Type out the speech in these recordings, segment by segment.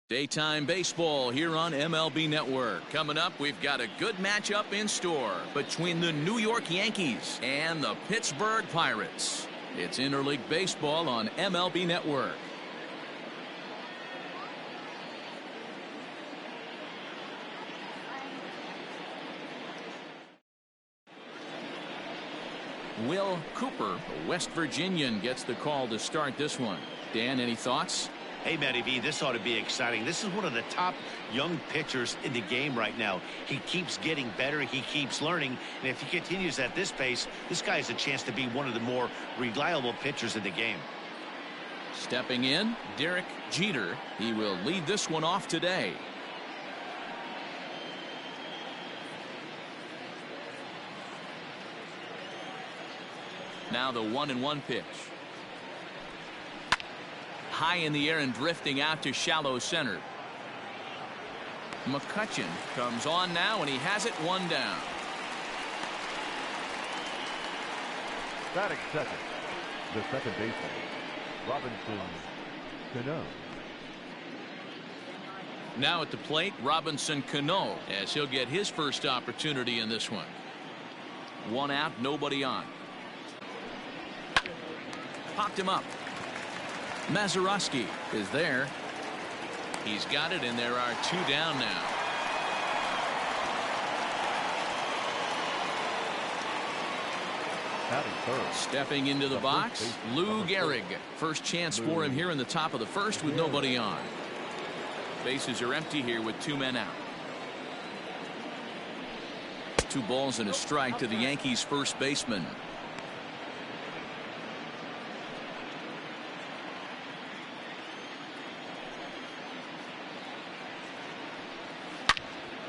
Daytime baseball here on MLB Network. Coming up, we've got a good matchup in store between the New York Yankees and the Pittsburgh Pirates. It's interleague baseball on MLB Network. Will Cooper, a West Virginian, gets the call to start this one. Dan, any thoughts? Hey, Matty V, this ought to be exciting. This is one of the top young pitchers in the game right now. He keeps getting better. He keeps learning. And if he continues at this pace, this guy has a chance to be one of the more reliable pitchers in the game. Stepping in, Derek Jeter. He will lead this one off today. Now the 1-1 pitch. High in the air and drifting out to shallow center. McCutchen comes on now, and he has it one down. Batting second, the second baseman, Robinson Cano. Now at the plate, Robinson Cano, as he'll get his first opportunity in this one. One out, nobody on. Popped him up. Mazeroski is there. He's got it, and there are two down now. Stepping into the box, Lou Gehrig. First chance for him here in the top of the first with nobody on. Bases are empty here with two men out. 2 balls and a strike to the Yankees first baseman.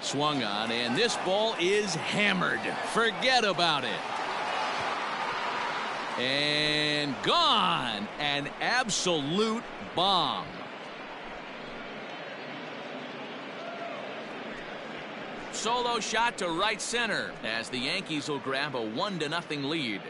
Swung on, and this ball is hammered. Forget about it. And gone. An absolute bomb. Solo shot to right center as the Yankees will grab a 1-0 lead.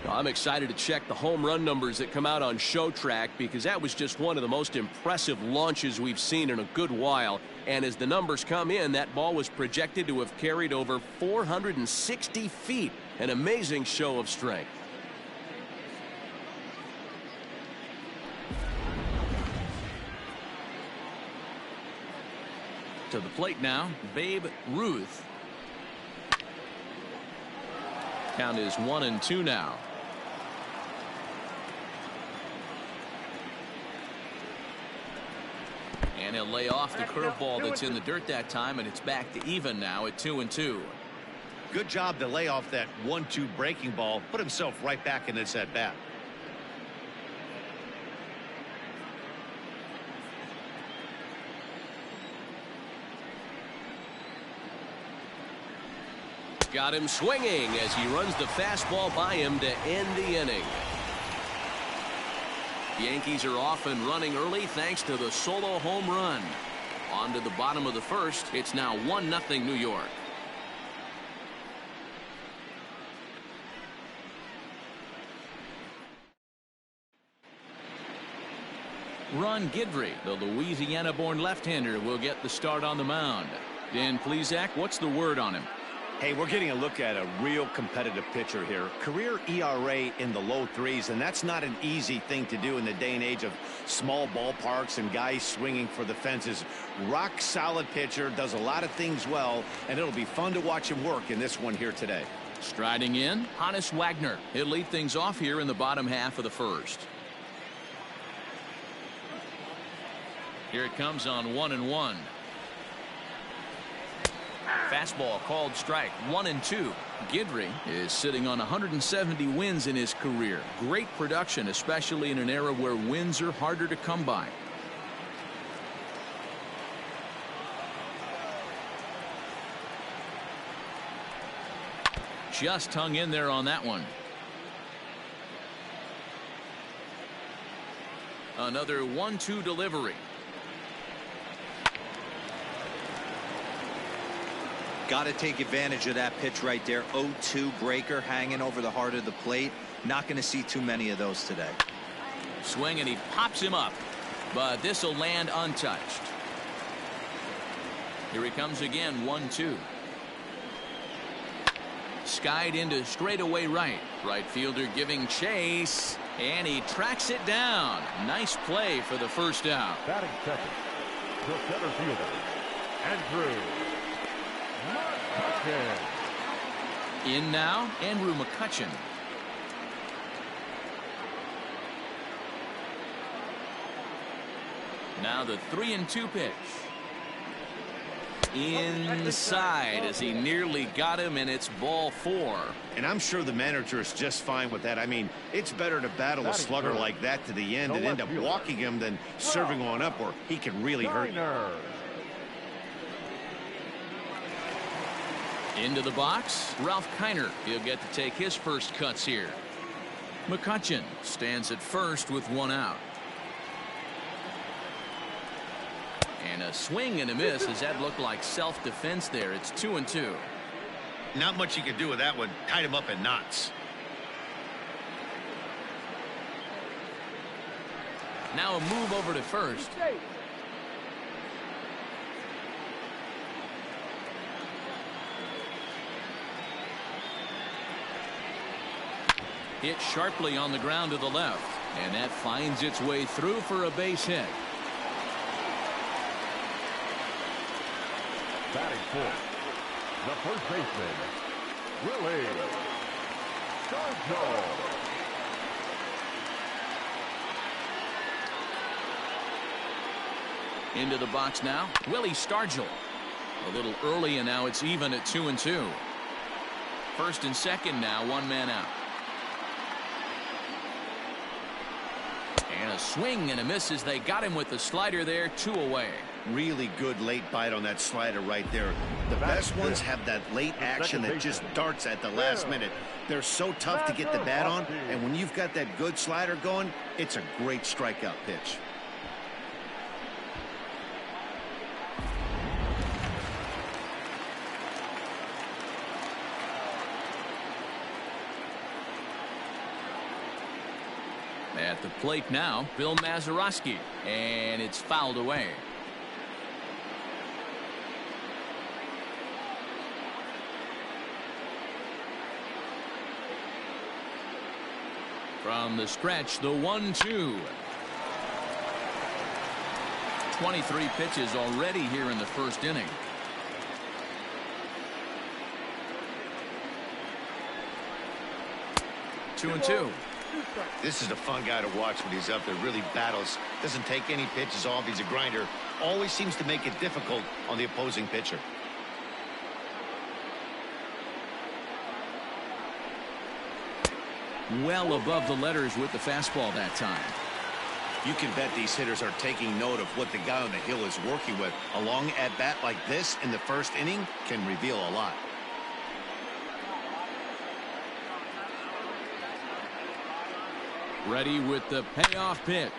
I'm excited to check the home run numbers that come out on Show Track, because that was just one of the most impressive launches we've seen in a good while. And as the numbers come in, that ball was projected to have carried over 460 feet. An amazing show of strength. To the plate now, Babe Ruth. Count is 1-2 now. And he'll lay off the curveball that's in the dirt that time, and it's back to even now at 2-2. Good job to lay off that 1-2 breaking ball. Put himself right back in this at bat. Got him swinging as he runs the fastball by him to end the inning. Yankees are off and running early thanks to the solo home run. On to the bottom of the first. It's now 1-0 New York. Ron Guidry, the Louisiana-born left-hander, will get the start on the mound. Dan Plesac, what's the word on him? Hey, we're getting a look at a real competitive pitcher here. Career ERA in the low 3s, and that's not an easy thing to do in the day and age of small ballparks and guys swinging for the fences. Rock solid pitcher, does a lot of things well, and it'll be fun to watch him work in this one here today. Striding in, Honus Wagner. He'll lead things off here in the bottom half of the first. Here it comes on 1-1. Fastball called strike. 1-2. Guidry is sitting on 170 wins in his career. Great production, especially in an era where wins are harder to come by. Just hung in there on that one. Another 1-2 delivery. Got to take advantage of that pitch right there. 0-2 breaker hanging over the heart of the plate. Not going to see too many of those today. Swing, and he pops him up, but this will land untouched. Here he comes again. 1-2. Skied into straightaway right. Right fielder giving chase, and he tracks it down. Nice play for the first out. Batting second, the center fielder, Andrew McCutchen. In now, Andrew McCutchen. Now the 3-2 pitch. Inside as he nearly got him, and it's ball 4. And I'm sure the manager is just fine with that. I mean, it's better to battle a slugger like that to the end and end up walking him than serving on up where he can really hurt you. Into the box, Ralph Kiner. He'll get to take his first cuts here. McCutchen stands at first with 1 out. And a swing and a miss, as that looked like self-defense there. It's 2-2. Not much you can do with that one. Tied him up in knots. Now a move over to first. Hit sharply on the ground to the left, and that finds its way through for a base hit. Batting fourth, the first baseman, Willie Stargell. Into the box now, Willie Stargell. A little early, and now it's even at 2-2. First and second now, 1 man out. And a swing and a miss as they got him with the slider there. 2 away. Really good late bite on that slider right there. The best ones have that late action that just darts at the last minute. They're so tough to get the bat on, and when you've got that good slider going, it's a great strikeout pitch. At the plate now, Bill Mazeroski, and it's fouled away. From the stretch, the 1-2. 23 pitches already here in the first inning. Two and two. This is a fun guy to watch when he's up there. Really battles. Doesn't take any pitches off. He's a grinder. Always seems to make it difficult on the opposing pitcher. Well above the letters with the fastball that time. You can bet these hitters are taking note of what the guy on the hill is working with. A long at-bat like this in the first inning can reveal a lot. Ready with the payoff pitch.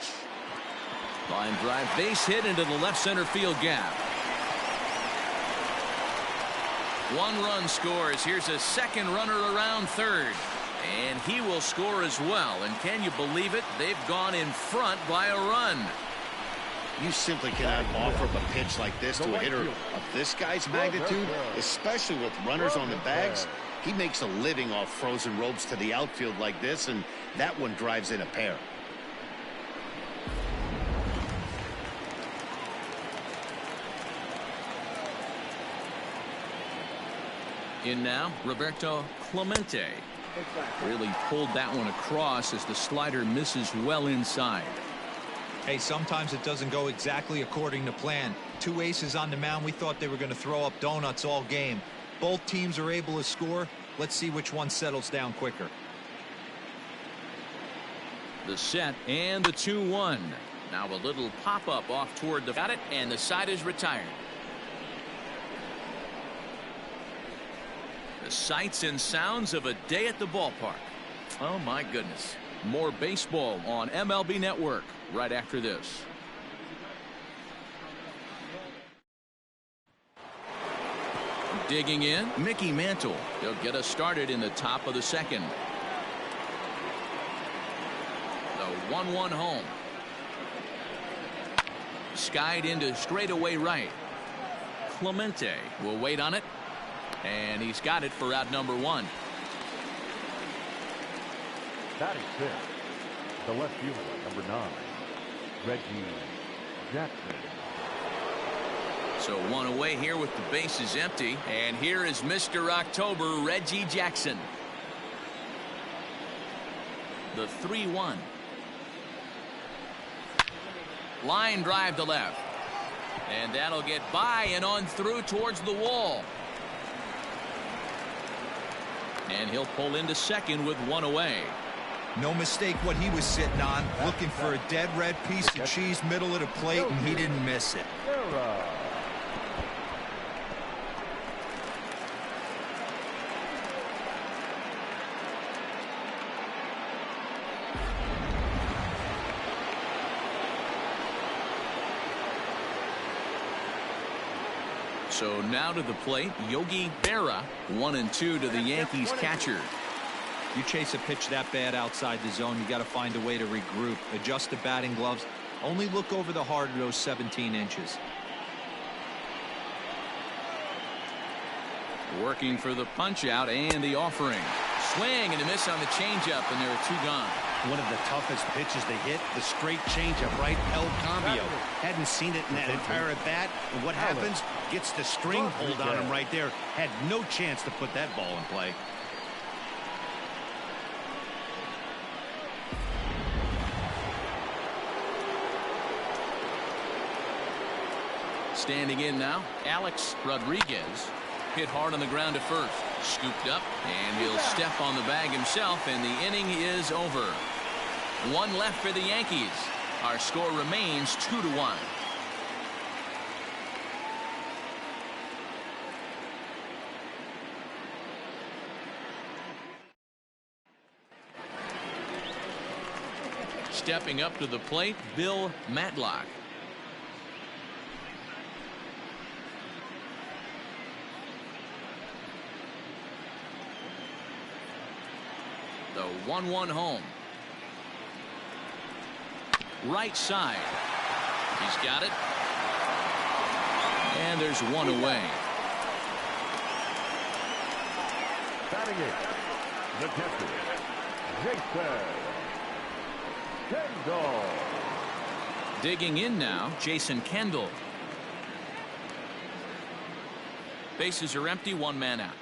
Line drive, base hit into the left center field gap. 1 run scores. Here's a second runner around third. And he will score as well. And can you believe it? They've gone in front by a run. You simply cannot offer up a pitch like this to a hitter of this guy's magnitude, especially with runners on the bags. He makes a living off frozen ropes to the outfield like this, and that one drives in a pair. In now, Roberto Clemente. Really pulled that one across as the slider misses well inside. Hey, sometimes it doesn't go exactly according to plan. 2 aces on the mound. We thought they were going to throw up donuts all game. Both teams are able to score. Let's see which one settles down quicker. The set and the 2-1. Now a little pop-up off toward the... Got it, and the side is retired. The sights and sounds of a day at the ballpark. Oh, my goodness. More baseball on MLB Network right after this. Digging in, Mickey Mantle. He'll get us started in the top of the second. The 1-1 home. Skied into straightaway right. Clemente will wait on it. And he's got it for out number 1. Batting fifth, the left fielder, number 9, Reggie Jackson. So 1 away here with the bases empty. And here is Mr. October, Reggie Jackson. The 3-1. Line drive to left. And that'll get by and on through towards the wall. And he'll pull into second with 1 away. No mistake what he was sitting on, looking for a dead red piece of cheese middle of the plate, and he didn't miss it. So now to the plate, Yogi Berra, 1-2 to the Yankees catcher. You chase a pitch that bad outside the zone, you got to find a way to regroup, adjust the batting gloves, only look over the heart of those 17 inches. Working for the punch out and the offering. Swing and a miss on the changeup, and there are 2 gone. One of the toughest pitches to hit, the straight changeup, right? El Cambio. Hadn't seen it in that entire at bat. And what happens? Gets the string pulled on him right there. Had no chance to put that ball in play. Standing in now, Alex Rodriguez. Hit hard on the ground to first. Scooped up, and he'll step on the bag himself, and the inning is over. 1 left for the Yankees. Our score remains 2-1. Stepping up to the plate, Bill Matlock. The 1-1 home. Right side. He's got it. And there's 1 away. Batting eighth, the catcher, Jason Kendall. Digging in now, Jason Kendall. Bases are empty, 1 man out.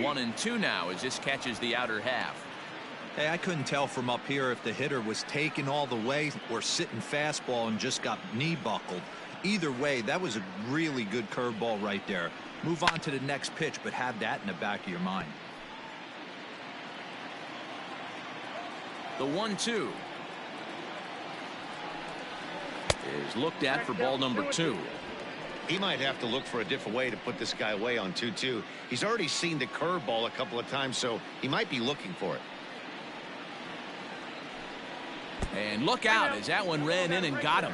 One and 2 now as this catches the outer half. Hey, I couldn't tell from up here if the hitter was taking all the way or sitting fastball and just got knee buckled. Either way, that was a really good curveball right there. Move on to the next pitch, but have that in the back of your mind. The 1-2 is looked at for ball number 2. He might have to look for a different way to put this guy away on 2-2. He's already seen the curveball a couple of times, so he might be looking for it. And look out as that one ran in and got him.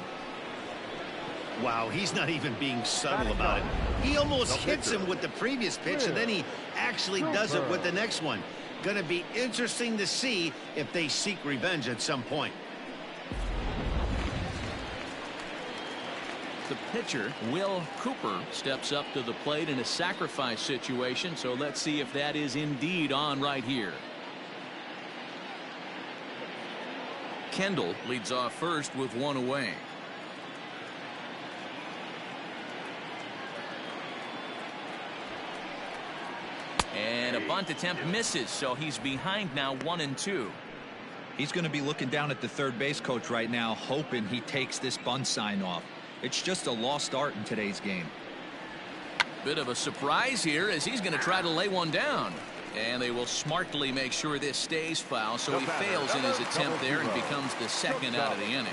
Wow, he's not even being subtle about it. He almost hits him with the previous pitch, and then he actually does it with the next one. Going to be interesting to see if they seek revenge at some point. The pitcher, Will Cooper, steps up to the plate in a sacrifice situation, so let's see if that is indeed on right here. Kendall leads off first with 1 away. And a bunt attempt misses, so he's behind now 1-2. He's going to be looking down at the third base coach right now, hoping he takes this bunt sign off. It's just a lost art in today's game. Bit of a surprise here as he's going to try to lay one down. And they will smartly make sure this stays foul, so he fails in his attempt there and becomes the second out of the inning.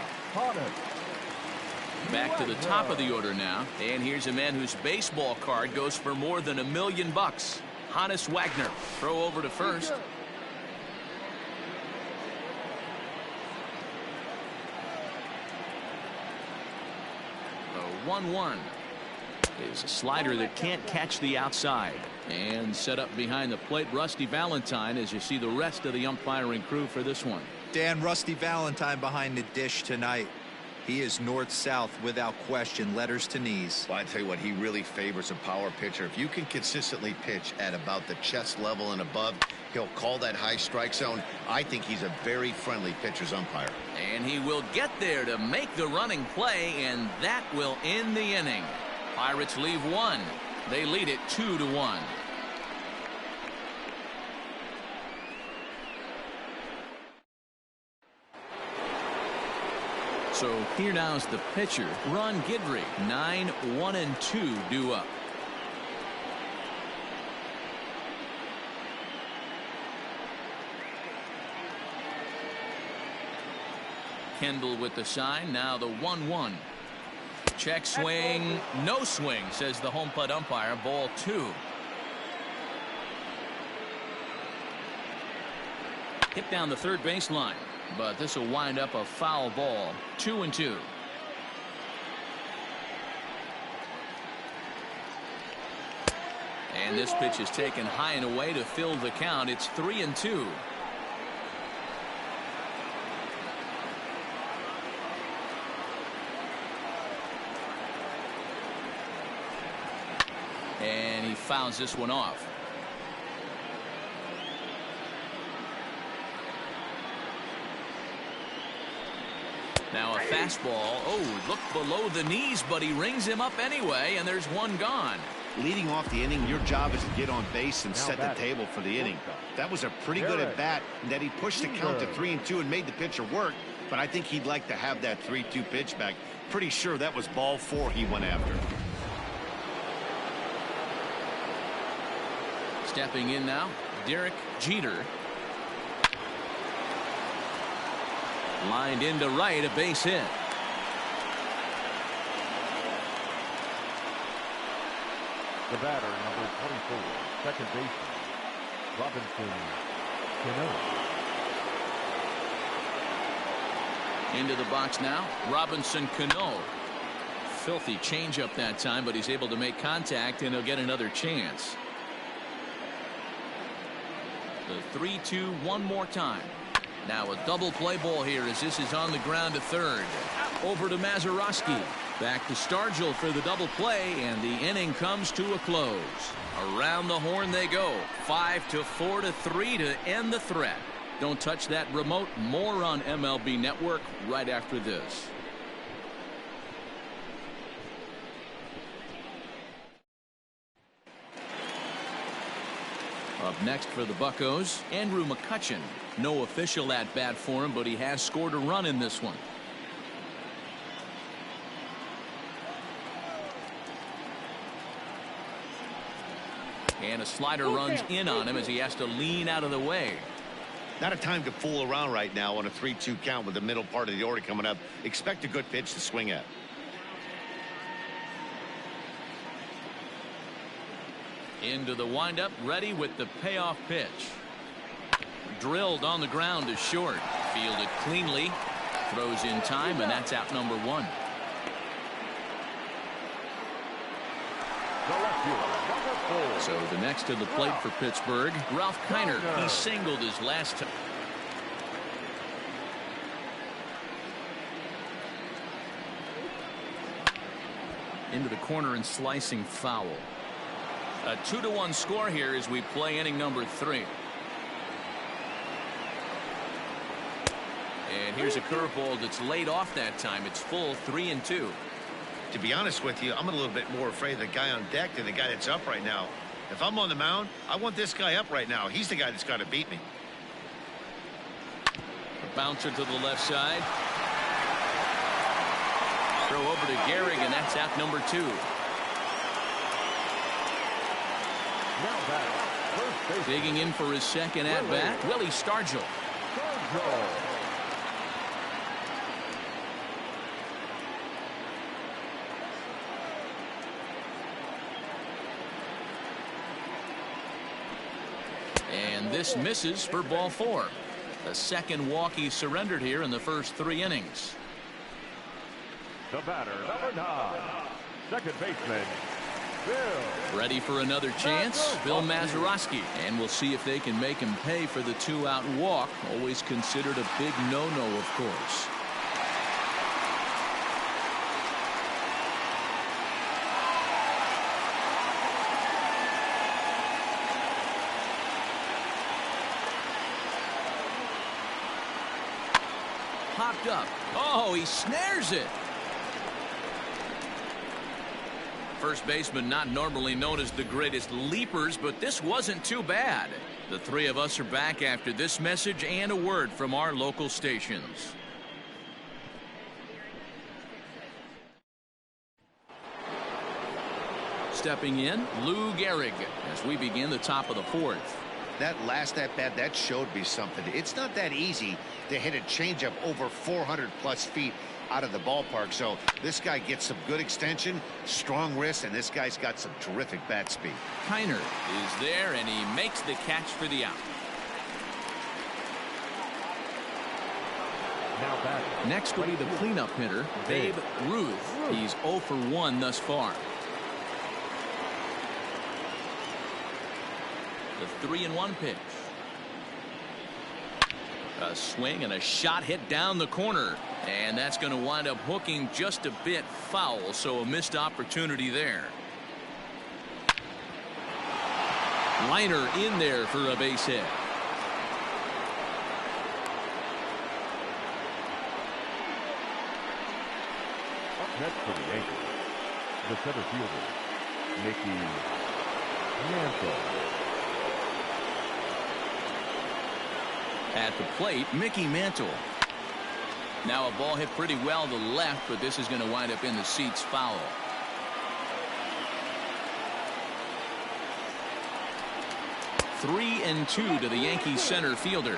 Back to the top of the order now. And here's a man whose baseball card goes for more than $1 million. Hannes Wagner. Throw over to first. 1-1. Is a slider that can't catch the outside. And set up behind the plate, Rusty Valentine, as you see the rest of the umpiring crew for this one. Dan, Rusty Valentine behind the dish tonight. He is north-south without question, letters to knees. Well, I tell you what, he really favors a power pitcher. If you can consistently pitch at about the chest level and above, he'll call that high strike zone. I think he's a very friendly pitcher's umpire. And he will get there to make the running play, and that will end the inning. Pirates leave one. They lead it 2-1. So here now's the pitcher, Ron Guidry. 9-1-2 due up. Kendall with the sign. Now the 1-1. Check swing. No swing, says the home plate umpire. Ball 2. Hit down the third baseline. But this will wind up a foul ball. 2-2. And this pitch is taken high and away to fill the count. It's 3-2. And he fouls this one off. Now a fastball. Oh, looked below the knees, but he rings him up anyway, and there's one gone. Leading off the inning, your job is to get on base and set the table for the inning. That was a pretty good at bat that he pushed the count to 3-2 and made the pitcher work, but I think he'd like to have that 3-2 pitch back. Pretty sure that was ball 4 he went after. Stepping in now, Derek Jeter. Lined into right, a base hit. The batter, number 24, second baseman, Robinson Cano. Into the box now, Robinson Cano. Filthy changeup that time, but he's able to make contact, and he'll get another chance. The 3-2 one more time. Now a double play ball here as this is on the ground to third. Over to Mazeroski. Back to Stargell for the double play, and the inning comes to a close. Around the horn they go. 5-4-3 to end the threat. Don't touch that remote. More on MLB Network right after this. Up next for the Buccos, Andrew McCutchen. No official at bat for him, but he has scored a run in this one. And a slider runs in on him as he has to lean out of the way. Not a time to fool around right now on a 3-2 count with the middle part of the order coming up. Expect a good pitch to swing at. Into the windup, ready with the payoff pitch. Drilled on the ground to short. Fielded cleanly. Throws in time, and that's out number 1. So the next to the plate for Pittsburgh, Ralph Kiner. He singled his last time. Into the corner and slicing foul. A 2-1 score here as we play inning number 3. And here's a curveball that's laid off that time. It's full 3-2. To be honest with you, I'm a little bit more afraid of the guy on deck than the guy that's up right now. If I'm on the mound, I want this guy up right now. He's the guy that's got to beat me. A bouncer to the left side. Throw over to Gehrig, and that's out number 2. Digging in for his second at-bat, Willie Stargell. And this misses for ball 4. The second walk he surrendered here in the first 3 innings. The batter, number 9, second baseman, Bill. Ready for another chance? Bill Mazeroski. And we'll see if they can make him pay for the 2-out walk. Always considered a big no-no, of course. Popped up. Oh, he snares it. First baseman not normally known as the greatest leapers, but this wasn't too bad. The three of us are back after this message and a word from our local stations. Stepping in, Lou Gehrig as we begin the top of the 4th. That last at-bat, that showed me something. It's not that easy to hit a changeup over 400-plus feet out of the ballpark. So this guy gets some good extension, strong wrist, and this guy's got some terrific bat speed. Kiner is there, and he makes the catch for the out. Now back. Next will be the cleanup hitter, Babe Ruth. He's 0 for 1 thus far. The 3-1 pitch. A swing and a shot hit down the corner. And that's going to wind up hooking just a bit foul, so a missed opportunity there. Liner in there for a base hit. Up next for the Yankees, the center fielder, Mickey Mantle. At the plate, Mickey Mantle. Now a ball hit pretty well to left, but this is going to wind up in the seats foul. Three and 2 to the Yankees center fielder.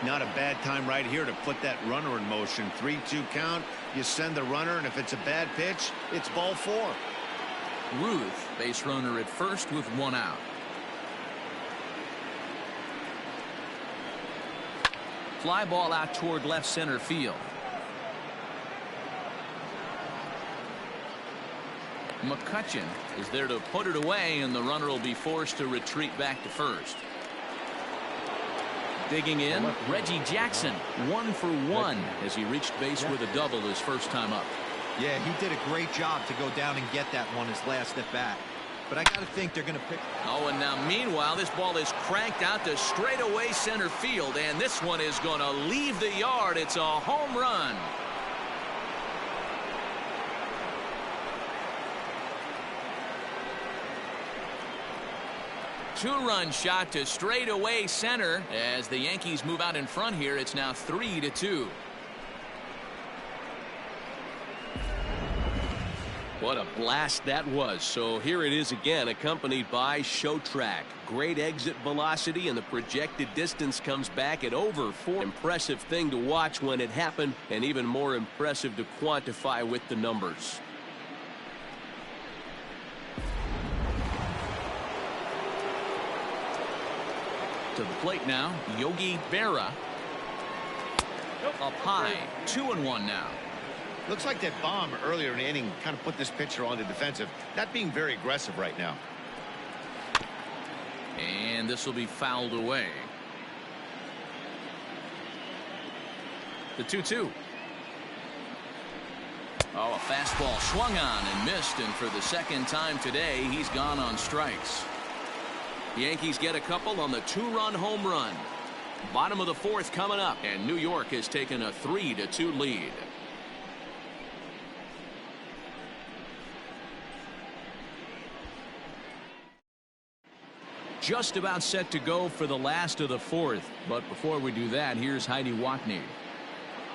Not a bad time right here to put that runner in motion. 3-2 count. You send the runner, and if it's a bad pitch, it's ball 4. Ruth, base runner at first with 1 out. Fly ball out toward left center field. McCutchen is there to put it away, and the runner will be forced to retreat back to first. Digging in, Reggie Jackson, 1 for 1 as he reached base with a double his first time up. Yeah, he did a great job to go down and get that one his last at bat. But I got to think they're going to pick. Oh, and now meanwhile, this ball is cranked out to straightaway center field, and this one is going to leave the yard. It's a home run. Two-run shot to straightaway center as the Yankees move out in front here. It's now 3-2. What a blast that was. So here it is again, accompanied by show track. Great exit velocity, and the projected distance comes back at over 4. Impressive thing to watch when it happened, and even more impressive to quantify with the numbers. To the plate now, Yogi Berra. Up high, 2-1 now. Looks like that bomb earlier in the inning kind of put this pitcher on the defensive. Not being very aggressive right now. And this will be fouled away. The 2-2. Oh, a fastball swung on and missed, and for the second time today, he's gone on strikes. The Yankees get a couple on the 2-run home run. Bottom of the 4th coming up, and New York has taken a 3-2 lead. Just about set to go for the last of the 4th. But before we do that, here's Heidi Watney.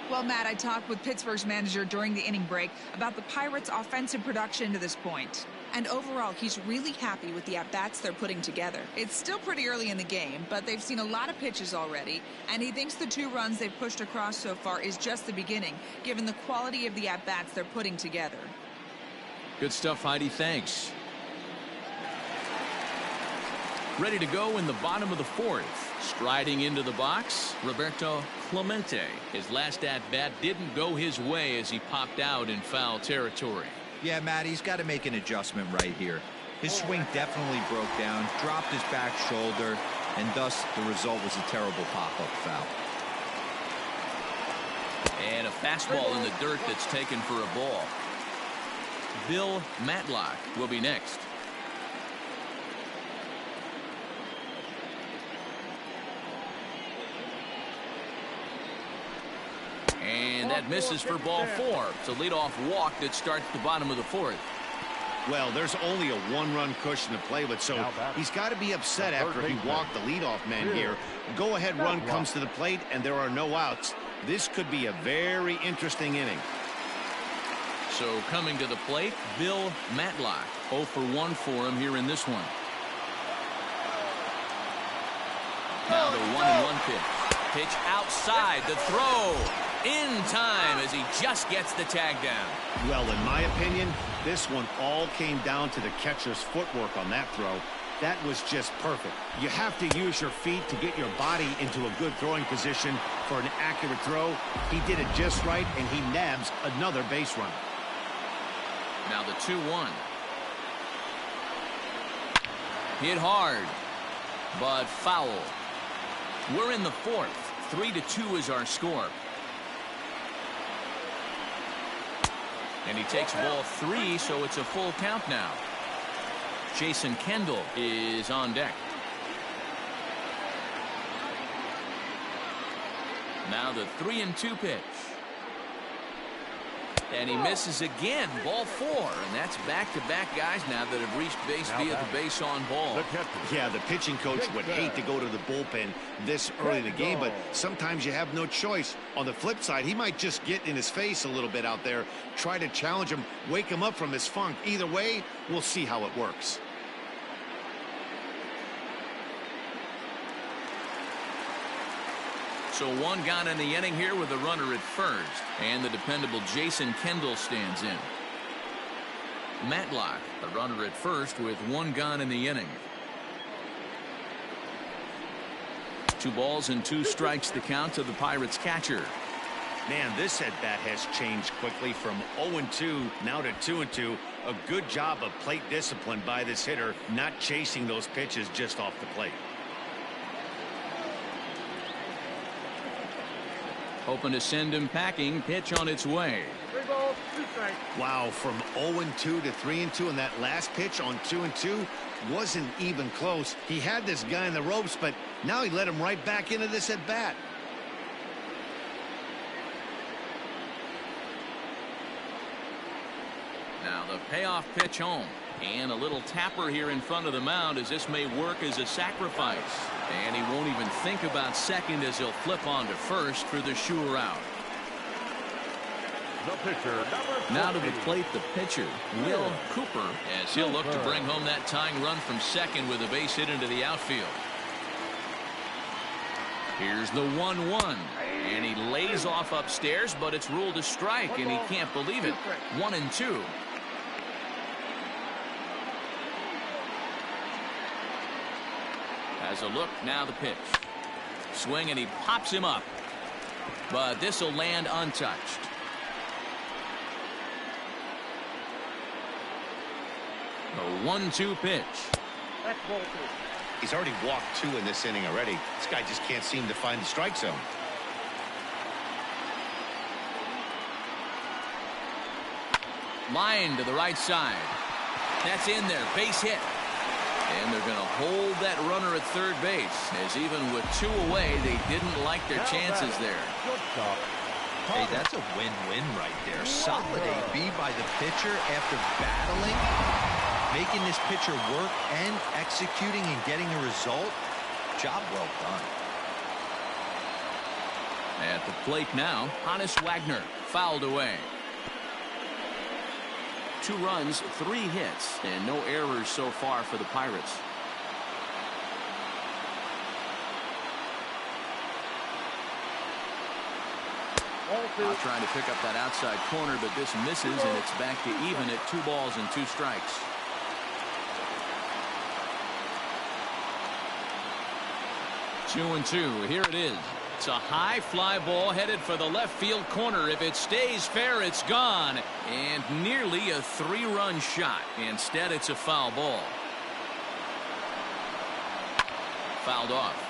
Well, Matt, I talked with Pittsburgh's manager during the inning break about the Pirates' offensive production to this point. And overall, he's really happy with the at-bats they're putting together. It's still pretty early in the game, but they've seen a lot of pitches already, and he thinks the 2 runs they've pushed across so far is just the beginning, given the quality of the at-bats they're putting together. Good stuff, Heidi. Thanks. Ready to go in the bottom of the fourth. Striding into the box, Roberto Clemente. His last at-bat didn't go his way as he popped out in foul territory. Yeah, Matt, he's got to make an adjustment right here. His swing definitely broke down, dropped his back shoulder, and thus the result was a terrible pop-up foul. And a fastball in the dirt that's taken for a ball. Bill Matlock will be next. And that misses for ball 4. It's a leadoff walk that starts the bottom of the fourth. Well, there's only a one-run cushion to play with, so he's got to be upset after he walked the leadoff man here. Go-ahead run comes to the plate, and there are no outs. This could be a very interesting inning. So coming to the plate, Bill Matlock. 0 for 1 for him here in this one. Now the 1-1 pitch. Pitch outside, the throw. In time as he just gets the tag down. Well, in my opinion, this one all came down to the catcher's footwork on that throw. That was just perfect. You have to use your feet to get your body into a good throwing position for an accurate throw. He did it just right, and he nabs another base runner. Now the 2-1. Hit hard, but foul. We're in the fourth. 3-2 is our score. And he takes ball 3, so it's a full count now. Jason Kendall is on deck. Now the 3-2 pitch. And he misses again. Ball 4. And that's back-to-back guys now that have reached base via the base on ball. Yeah, the pitching coach would hate to go to the bullpen this early in the game, but sometimes you have no choice. On the flip side, he might just get in his face a little bit out there, try to challenge him, wake him up from his funk. Either way, we'll see how it works. So one gone in the inning here with a runner at first. And the dependable Jason Kendall stands in. Matlock, a runner at first with one gone in the inning. 2 balls and 2 strikes the count to the Pirates catcher. Man, this at-bat has changed quickly from 0-2 now to 2-2. A good job of plate discipline by this hitter, not chasing those pitches just off the plate. Hoping to send him packing. Pitch on its way. 3 balls, 2 strikes. Wow, from 0-2 to 3-2, and that last pitch on 2-2 wasn't even close. He had this guy in the ropes, but now he let him right back into this at bat. Now the payoff pitch home. And a little tapper here in front of the mound as this may work as a sacrifice. And he won't even think about second as he'll flip on to first for the sure out. The pitcher, now to the plate, the pitcher, Will Cooper, as he'll look to bring home that tying run from second with a base hit into the outfield. Here's the 1-1. And he lays off upstairs, but it's ruled a strike, and he can't believe it. 1-2. As a look, now the pitch. Swing, and he pops him up. But this will land untouched. A 1-2 pitch. That's ball 2. He's already walked 2 in this inning already. This guy just can't seem to find the strike zone. Line to the right side. That's in there. Base hit. And they're going to hold that runner at third base, as even with 2 away, they didn't like their chances there. Hey, that's a win-win right there. Solid AB by the pitcher after battling, making this pitcher work and executing and getting a result. Job well done. At the plate now, Honus Wagner fouled away. 2 runs, 3 hits, and no errors so far for the Pirates. Now trying to pick up that outside corner, but this misses, and it's back to even at 2 balls and 2 strikes. 2-2. Here it is. It's a high fly ball headed for the left field corner. If it stays fair, it's gone. And nearly a 3-run shot. Instead, it's a foul ball. Fouled off.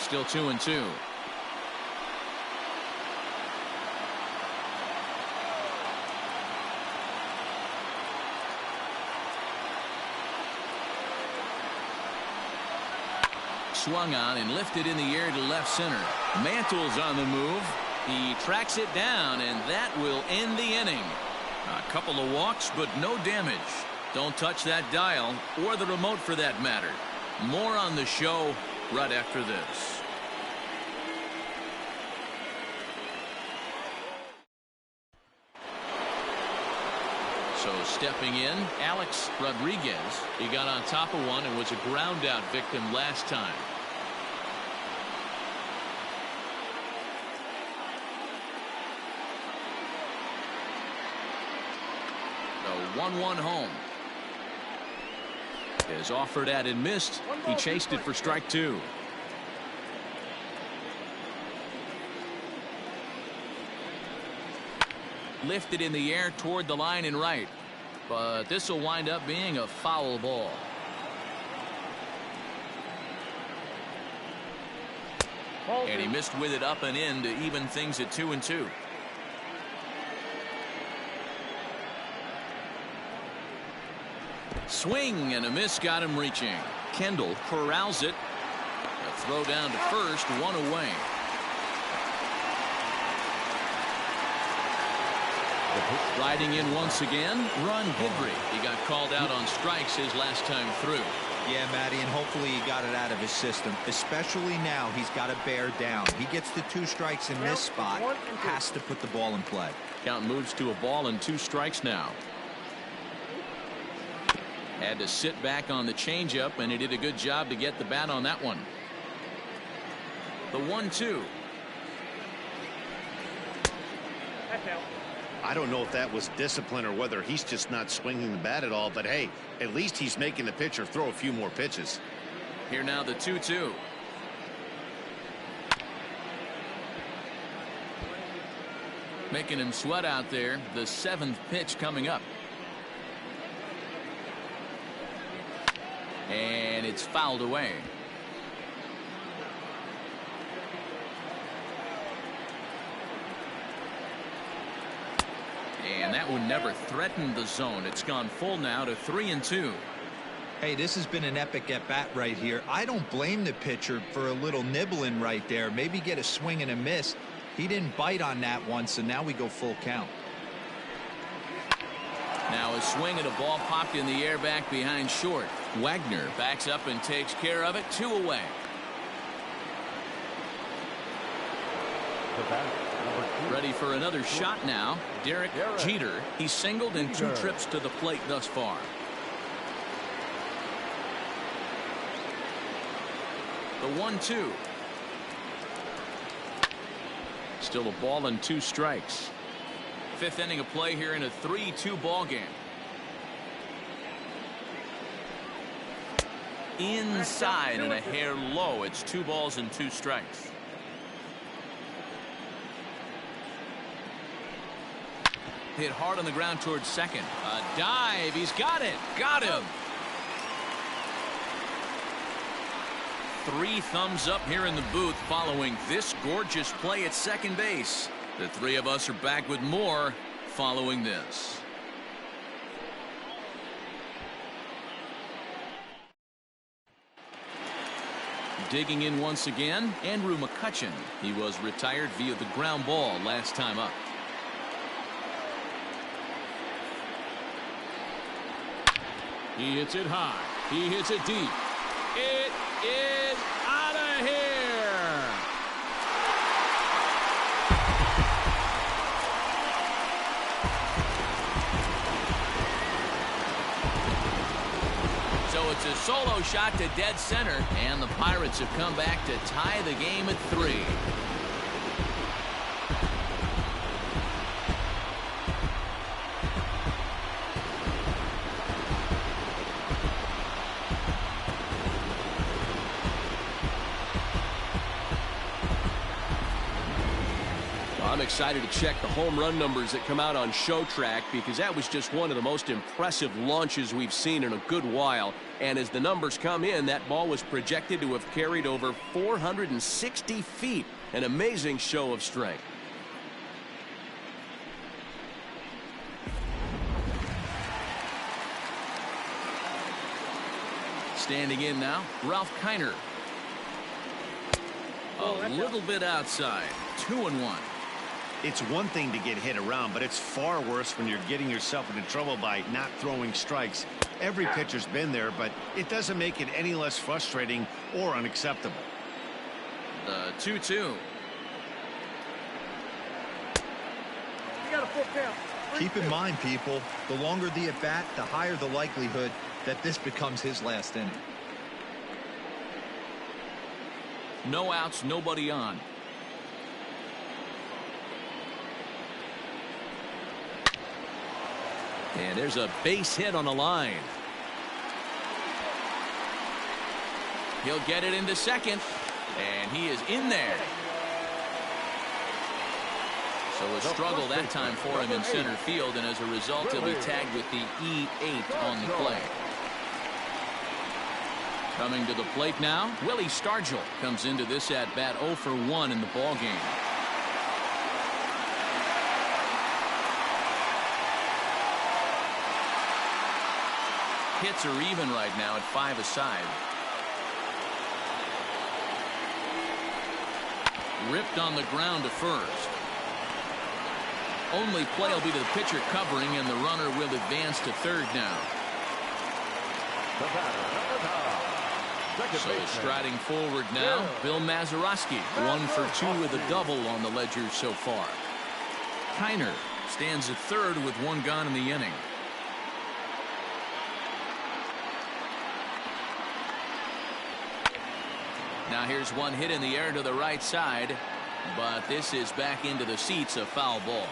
Still 2-2. Swung on and lifted in the air to left center. Mantle's on the move. He tracks it down, and that will end the inning. A couple of walks, but no damage. Don't touch that dial, or the remote for that matter. More on the show right after this. So stepping in, Alex Rodriguez. He got on top of one and was a ground out victim last time. The 1-1 home. Is offered at and missed. He chased it for strike 2. Lifted in the air toward the line and right, but this will wind up being a foul ball. And he missed with it up and in to even things at 2-2. Swing and a miss got him reaching. Kendall corrals it. A throw down to first, 1 away. Riding in once again, Ron Guidry. He got called out on strikes his last time through. Yeah, Matty, and hopefully he got it out of his system. Especially now, he's got to bear down. He gets the 2 strikes in this spot. Has to put the ball in play. Count moves to a ball and 2 strikes now. Had to sit back on the changeup, and he did a good job to get the bat on that one. The 1-2. I don't know if that was discipline or whether he's just not swinging the bat at all, but hey, at least he's making the pitcher throw a few more pitches. Here now the 2-2. Making him sweat out there. The 7th pitch coming up. And it's fouled away. And that one never threatened the zone. It's gone full now to 3-2. Hey, this has been an epic at bat right here. I don't blame the pitcher for a little nibbling right there. Maybe get a swing and a miss. He didn't bite on that one, so now we go full count. Now a swing and a ball popped in the air back behind short. Wagner backs up and takes care of it. 2 away. Ready for another shot now. Derek Jeter. He's singled in 2 trips to the plate thus far. The 1-2. Still a ball and 2 strikes. 5th inning of play here in a 3-2 ball game. Inside and a hair low. It's 2 balls and 2 strikes. Hit hard on the ground towards second. A dive. He's got it. Got him. 3 thumbs up here in the booth following this gorgeous play at second base. The 3 of us are back with more following this. Digging in once again, Andrew McCutchen. He was retired via the ground ball last time up. He hits it high. He hits it deep. It is out of here. So it's a solo shot to dead center, and the Pirates have come back to tie the game at 3. excited to check the home run numbers that come out on Show Track because that was just one of the most impressive launches we've seen in a good while. And as the numbers come in, that ball was projected to have carried over 460 feet. An amazing show of strength. Standing in now, Ralph Kiner. A little bit outside. 2-1. It's one thing to get hit around, but it's far worse when you're getting yourself into trouble by not throwing strikes. Every pitcher's been there, but it doesn't make it any less frustrating or unacceptable. The 2-2. Keep in mind, people, the longer the at-bat, the higher the likelihood that this becomes his last inning. No outs, nobody on. And there's a base hit on the line. He'll get it into second. And he is in there. So a struggle that time for him in center field. And as a result, he'll be tagged with the E8 on the play. Coming to the plate now, Willie Stargell comes into this at-bat 0 for 1 in the ballgame. Hits are even right now at 5 aside. Ripped on the ground to first. Only play will be to the pitcher covering, and the runner will advance to third now. So striding forward now, Bill Mazeroski, 1 for 2 with a double on the ledger so far. Kiner stands at third with 1 gone in the inning. Now here's one hit in the air to the right side, but this is back into the seats, a foul ball.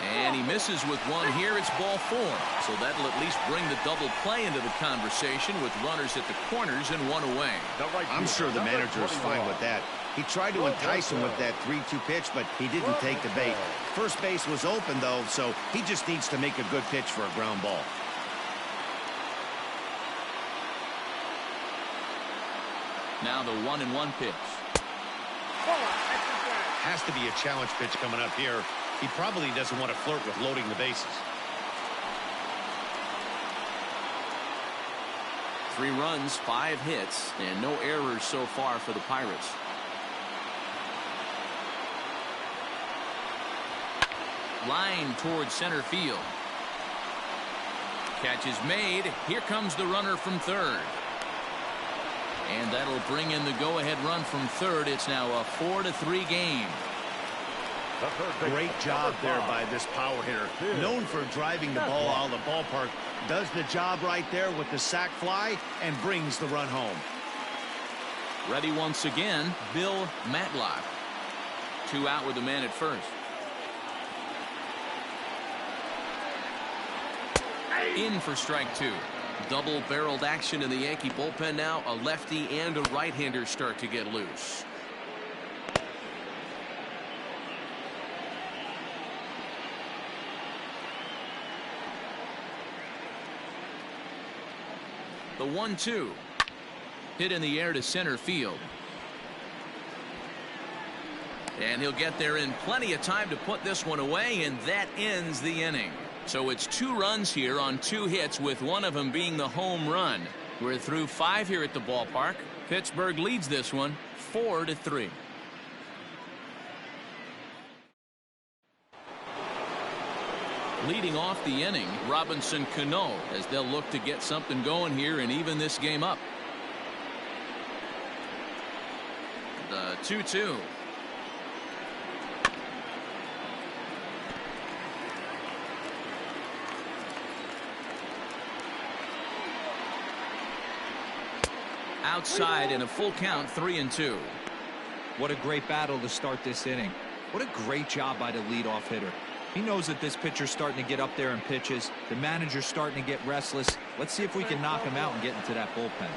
And he misses with 1 here. It's ball 4. So that'll at least bring the double play into the conversation with runners at the corners and 1 away. I'm sure the manager is fine with that. He tried to entice him with that 3-2 pitch, but he didn't take the bait. First base was open, though, so he just needs to make a good pitch for a ground ball. Now the 1-1 pitch. Has to be a challenge pitch coming up here. He probably doesn't want to flirt with loading the bases. 3 runs, 5 hits, and no errors so far for the Pirates. Line towards center field. Catch is made. Here comes the runner from third. And that'll bring in the go-ahead run from third. It's now a 4-3 game. Great job there by this power hitter. Known for driving the ball out of the ballpark. Does the job right there with the sac fly and brings the run home. Ready once again, Bill Matlock. 2 out with the man at first. In for strike 2. Double-barreled action in the Yankee bullpen now. A lefty and a right-hander start to get loose. The 1-2. Hit in the air to center field. And he'll get there in plenty of time to put this one away, and that ends the inning. So it's 2 runs here on 2 hits, with one of them being the home run. We're through 5 here at the ballpark. Pittsburgh leads this one 4-3. Leading off the inning, Robinson Cano, as they'll look to get something going here and even this game up. The 2-2. Outside in a full count, 3-2. What a great battle to start this inning. What a great job by the leadoff hitter. He knows that this pitcher's starting to get up there in pitches. The manager's starting to get restless. Let's see if we can knock him out and get into that bullpen.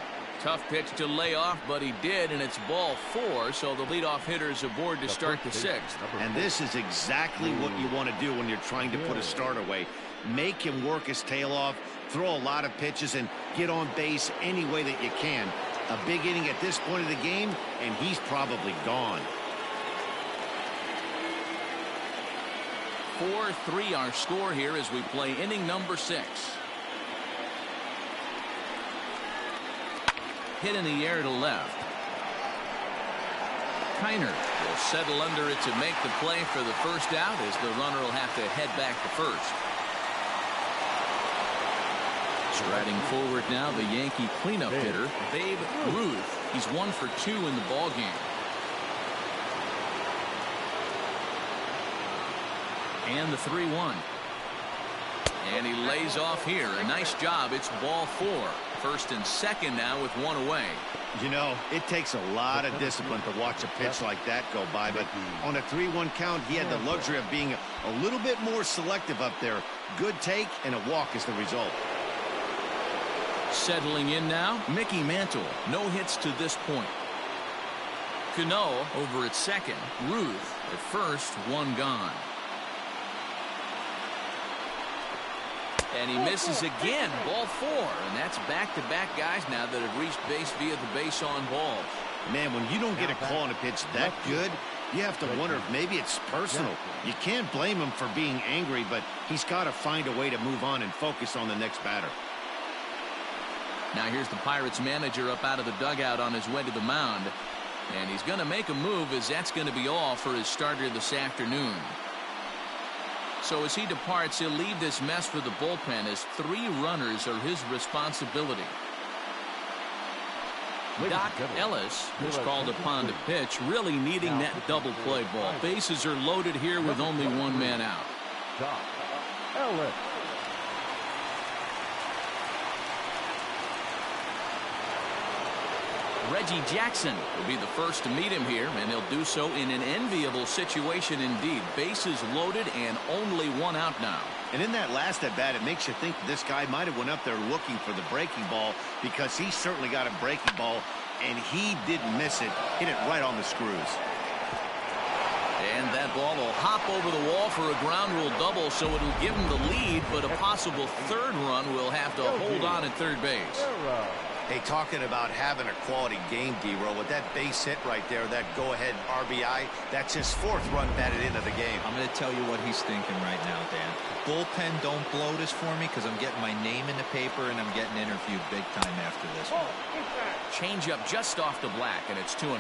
Tough pitch to lay off, but he did, and it's ball 4, so the leadoff hitter is aboard to start the 6th. And this is exactly what you want to do when you're trying to put a start away. Make him work his tail off, throw a lot of pitches, and get on base any way that you can. A big inning at this point of the game, and he's probably gone. 4-3 our score here as we play inning number 6. Hit in the air to left. Kiner will settle under it to make the play for the first out as the runner will have to head back to first. Striding forward now, the Yankee cleanup hitter, Babe Ruth. He's 1 for 2 in the ballgame. And the 3-1. And he lays off here. A nice job. It's ball 4. First and second now with 1 away. You know, it takes a lot of discipline to watch a pitch like that go by, but on a 3-1 count, he had the luxury of being a little bit more selective up there. Good take, and a walk is the result. Settling in now, Mickey Mantle. No hits to this point. Cano over at second. Ruth at first, 1 gone. And he misses again, ball 4. And that's back-to-back guys now that have reached base via the base on balls. Man, when you don't get a call on a pitch that good, you have to wonder if maybe it's personal. You can't blame him for being angry, but he's got to find a way to move on and focus on the next batter. Now here's the Pirates manager up out of the dugout on his way to the mound. And he's going to make a move, as that's going to be all for his starter this afternoon. So as he departs, he'll leave this mess for the bullpen, as 3 runners are his responsibility. Doc Ellis was called upon to pitch, really needing that double play ball. Bases are loaded here with only 1 man out. Doc Ellis. Reggie Jackson will be the first to meet him here, and he'll do so in an enviable situation indeed. Bases loaded and only 1 out now. And in that last at bat, it makes you think this guy might have went up there looking for the breaking ball, because he certainly got a breaking ball, and he didn't miss it. Hit it right on the screws. And that ball will hop over the wall for a ground rule double, so it'll give him the lead, but a possible 3rd run will have to hold on at third base. Hey, talking about having a quality game, D-Roll, with that base hit right there, that go-ahead RBI, that's his 4th run batted into the game. I'm going to tell you what he's thinking right now, Dan. Bullpen, don't blow this for me, because I'm getting my name in the paper and I'm getting interviewed big time after this one. Changeup just off the black, and it's 2-1.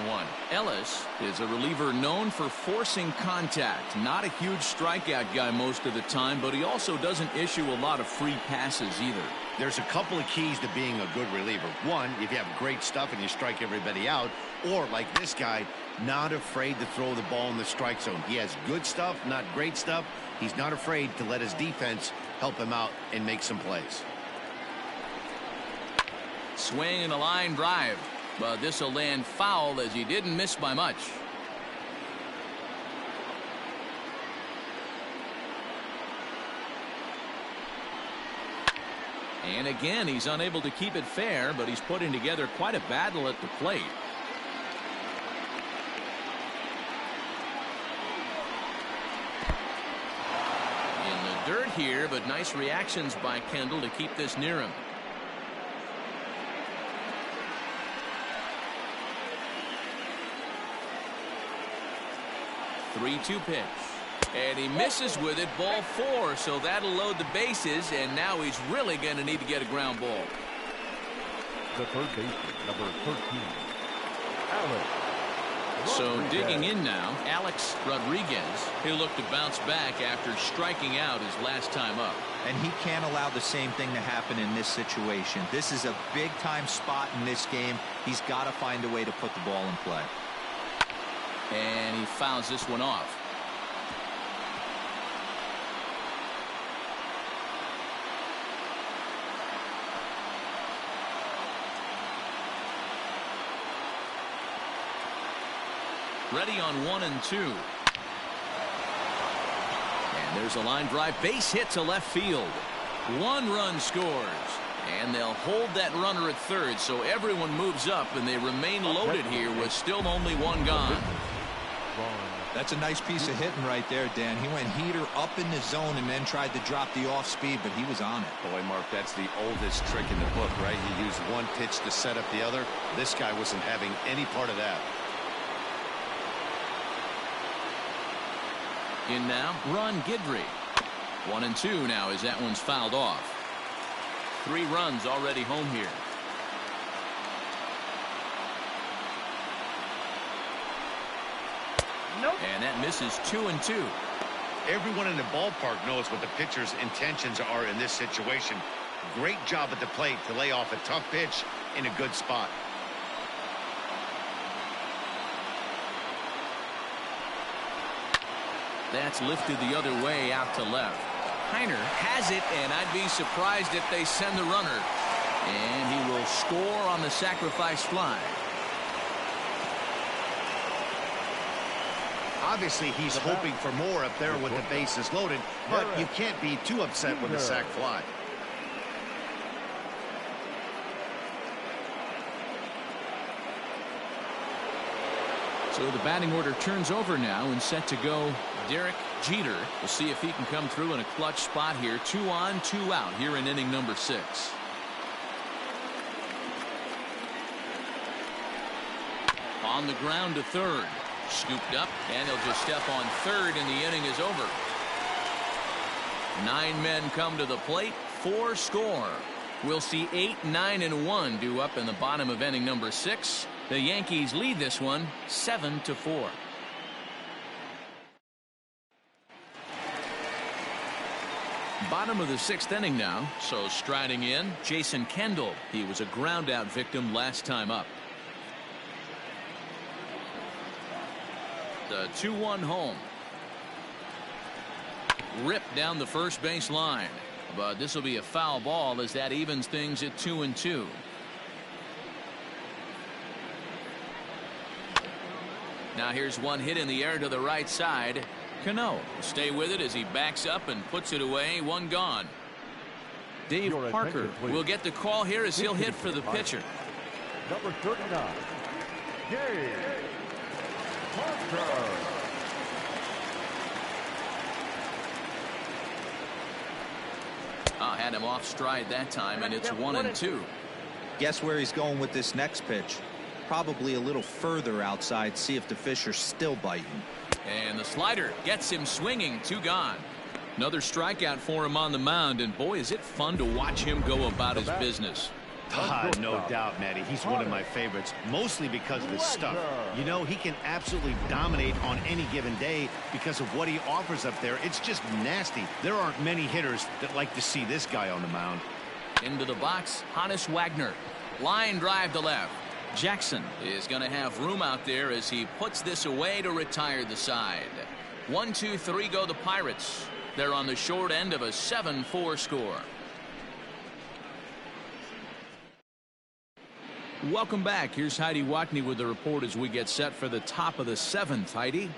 Ellis is a reliever known for forcing contact. Not a huge strikeout guy most of the time, but he also doesn't issue a lot of free passes either. There's a couple of keys to being a good reliever. One, if you have great stuff and you strike everybody out, or like this guy, not afraid to throw the ball in the strike zone. He has good stuff, not great stuff. He's not afraid to let his defense help him out and make some plays. Swing and a line drive, but this will land foul, as he didn't miss by much. And again, he's unable to keep it fair, but he's putting together quite a battle at the plate. In the dirt here, but nice reactions by Kendall to keep this near him. Three-two pitch. And he misses with it, ball 4, so that'll load the bases, and now he's really going to need to get a ground ball. The third baseman, number 13, Alex. So digging in now, Alex Rodriguez. He'll look to bounce back after striking out his last time up. And he can't allow the same thing to happen in this situation. This is a big-time spot in this game. He's got to find a way to put the ball in play. And he fouls this one off. Ready on 1-2. And there's a line drive, base hit to left field. 1 run scores. And they'll hold that runner at third, so everyone moves up, and they remain loaded here with still only one gone. That's a nice piece of hitting right there, Dan. He went heater up in the zone and then tried to drop the off speed, but he was on it. Boy, Mark, that's the oldest trick in the book, right? He used one pitch to set up the other. This guy wasn't having any part of that. In now, Ron Guidry. 1-2 now as that one's fouled off. 3 runs already home here. Nope. And that misses 2-2. Everyone in the ballpark knows what the pitcher's intentions are in this situation. Great job at the plate to lay off a tough pitch in a good spot. That's lifted the other way out to left. Heiner has it, and I'd be surprised if they send the runner. And he will score on the sacrifice fly. Obviously, he's hoping for more up there with the bases loaded, but you can't be too upset with a sac fly. So the batting order turns over now and set to go Derek Jeter. We'll see if he can come through in a clutch spot here. 2 on, 2 out here in inning number 6. On the ground to third. Scooped up, and he'll just step on third, and the inning is over. 9 men come to the plate, 4 score. We'll see 8, 9, and 1 due up in the bottom of inning number 6. The Yankees lead this one 7-4. Bottom of the 6th inning now, so striding in, Jason Kendall. He was a ground out victim last time up. The 2-1 home. Ripped down the first base line, but this will be a foul ball as that evens things at 2-2. Now here's one hit in the air to the right side. Cano will stay with it as he backs up and puts it away. 1 gone. Dave Parker will get the call here as he'll hit for the pitcher. Number 39, Dave Parker. Had him off stride that time, and it's 1-2. Guess where he's going with this next pitch? Probably a little further outside. See if the fish are still biting. And the slider gets him swinging. 2 gone. Another strikeout for him on the mound, and boy, is it fun to watch him go about his business. No doubt, Matty. He's one of my favorites, mostly because of his stuff. You know, he can absolutely dominate on any given day because of what he offers up there. It's just nasty. There aren't many hitters that like to see this guy on the mound. Into the box, Honus Wagner. Line drive to left. Jackson is going to have room out there as he puts this away to retire the side. 1, 2, 3 go the Pirates. They're on the short end of a 7-4 score. Welcome back. Here's Heidi Watney with the report as we get set for the top of the 7th. Heidi.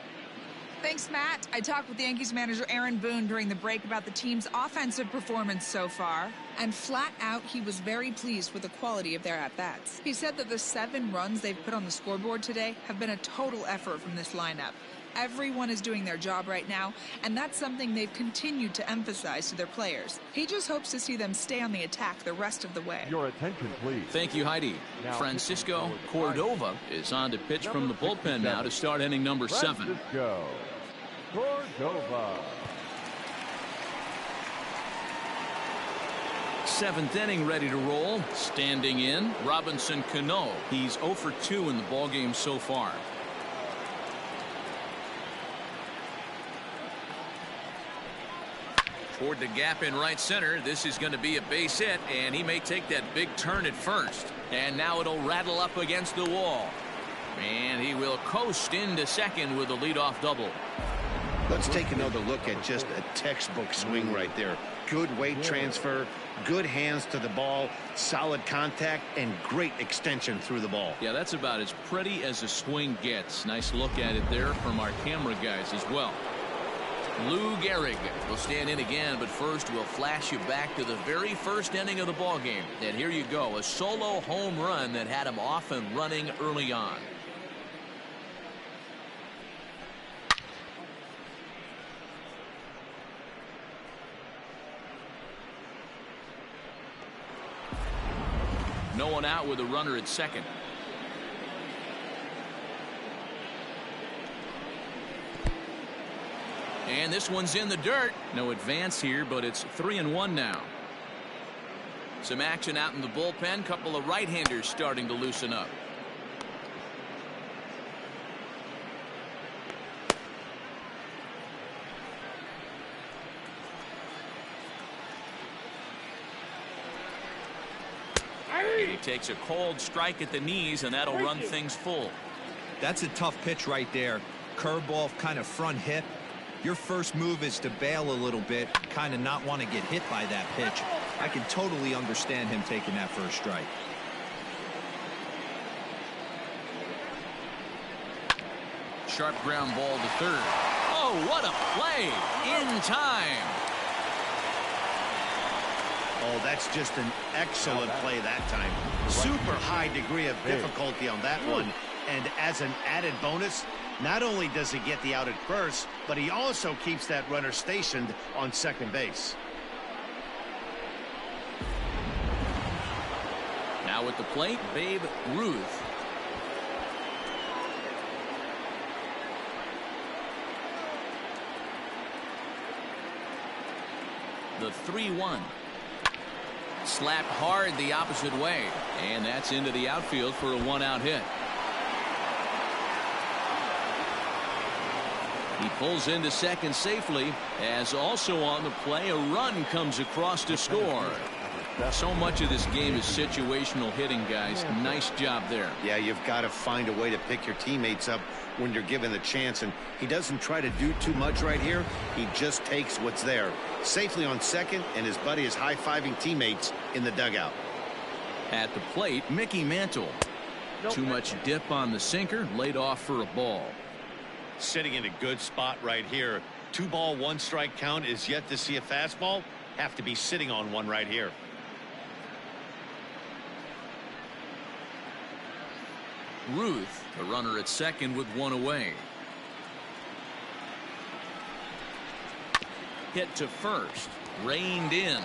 Thanks, Matt. I talked with Yankees manager Aaron Boone during the break about the team's offensive performance so far. And flat out, he was very pleased with the quality of their at-bats. He said that the 7 runs they've put on the scoreboard today have been a total effort from this lineup. Everyone is doing their job right now, and that's something they've continued to emphasize to their players. He just hopes to see them stay on the attack the rest of the way. Your attention, please. Thank you, Heidi. Francisco Cordova is on to pitch from the bullpen now to start inning number 7. Francisco Cordova. 7th inning ready to roll. Standing in, Robinson Cano. He's 0 for 2 in the ballgame so far. Toward the gap in right center. This is going to be a base hit, and he may take that big turn at first. And now it'll rattle up against the wall. And he will coast into second with a leadoff double. Let's take another look at just a textbook swing right there. Good weight transfer, good hands to the ball, solid contact, and great extension through the ball. Yeah, that's about as pretty as a swing gets. Nice look at it there from our camera guys as well. Lou Gehrig will stand in again, but first we'll flash you back to the very first inning of the ball game. And here you go, a solo home run that had him off and running early on. No one out with a runner at second. And this one's in the dirt. No advance here, but it's 3-1 now. Some action out in the bullpen. Couple of right-handers starting to loosen up. And he takes a cold strike at the knees, and that'll run things full. That's a tough pitch right there. Curveball, kind of front hip. Your first move is to bail a little bit, kind of not want to get hit by that pitch. I can totally understand him taking that first strike. Sharp ground ball to third. Oh, what a play! In time. Oh, that's just an excellent play that time. Super high degree of difficulty on that one. And as an added bonus, not only does he get the out at first, but he also keeps that runner stationed on second base. Now at the plate, Babe Ruth. The 3-1. Slapped hard the opposite way, and that's into the outfield for a one-out hit. He pulls into second safely, as also on the play a run comes across to score. So much of this game is situational hitting, guys. Nice job there. Yeah, you've got to find a way to pick your teammates up when you're given the chance, and he doesn't try to do too much right here. He just takes what's there. Safely on second, and his buddy is high-fiving teammates in the dugout. At the plate, Mickey Mantle. Too much dip on the sinker, laid off for a ball. Sitting in a good spot right here. 2-ball, 1-strike count is yet to see a fastball. Have to be sitting on one right here. Ruth, the runner at second with one away. Hit to first, reined in,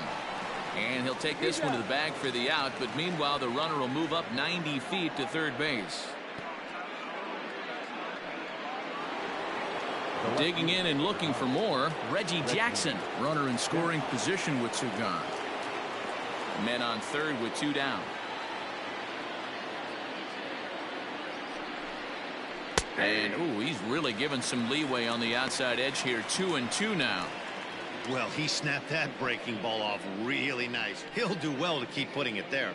and he'll take this one to the bag for the out, but meanwhile the runner will move up 90 feet to third base. Digging in and looking for more, Reggie Jackson, runner in scoring position with two gone. Men on third with two down. And ooh, he's really given some leeway on the outside edge here. 2-2 now. Well, he snapped that breaking ball off really nice. He'll do well to keep putting it there.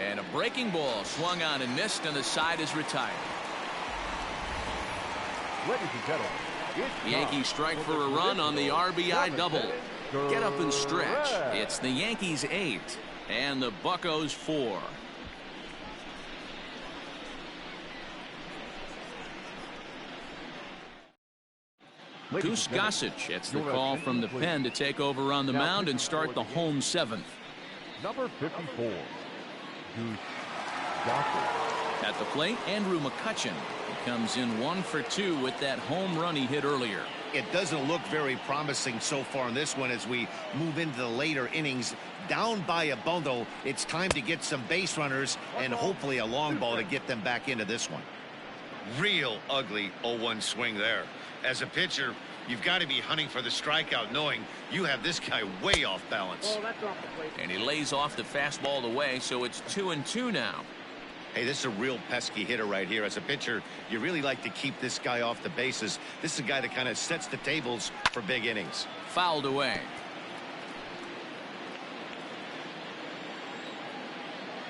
And a breaking ball swung on and missed, and the side is retired. Ladies and gentlemen, Yankees strike for a run on the RBI double. Get up and stretch. It's the Yankees 8 and the Buccos 4. Goose Gossage gets the call from the pen to take over on the mound and start the home 7th. Number 54, Goose Gossage. At the plate, Andrew McCutchen. He comes in 1 for 2 with that home run he hit earlier. It doesn't look very promising so far in this one as we move into the later innings. Down by a bundle, it's time to get some base runners and hopefully a long ball to get them back into this one. Real ugly 0-1 swing there. As a pitcher, you've got to be hunting for the strikeout, knowing you have this guy way off balance. And he lays off the fastball away, so it's 2-2 now. Hey, this is a real pesky hitter right here. As a pitcher, you really like to keep this guy off the bases. This is a guy that kind of sets the tables for big innings. Fouled away.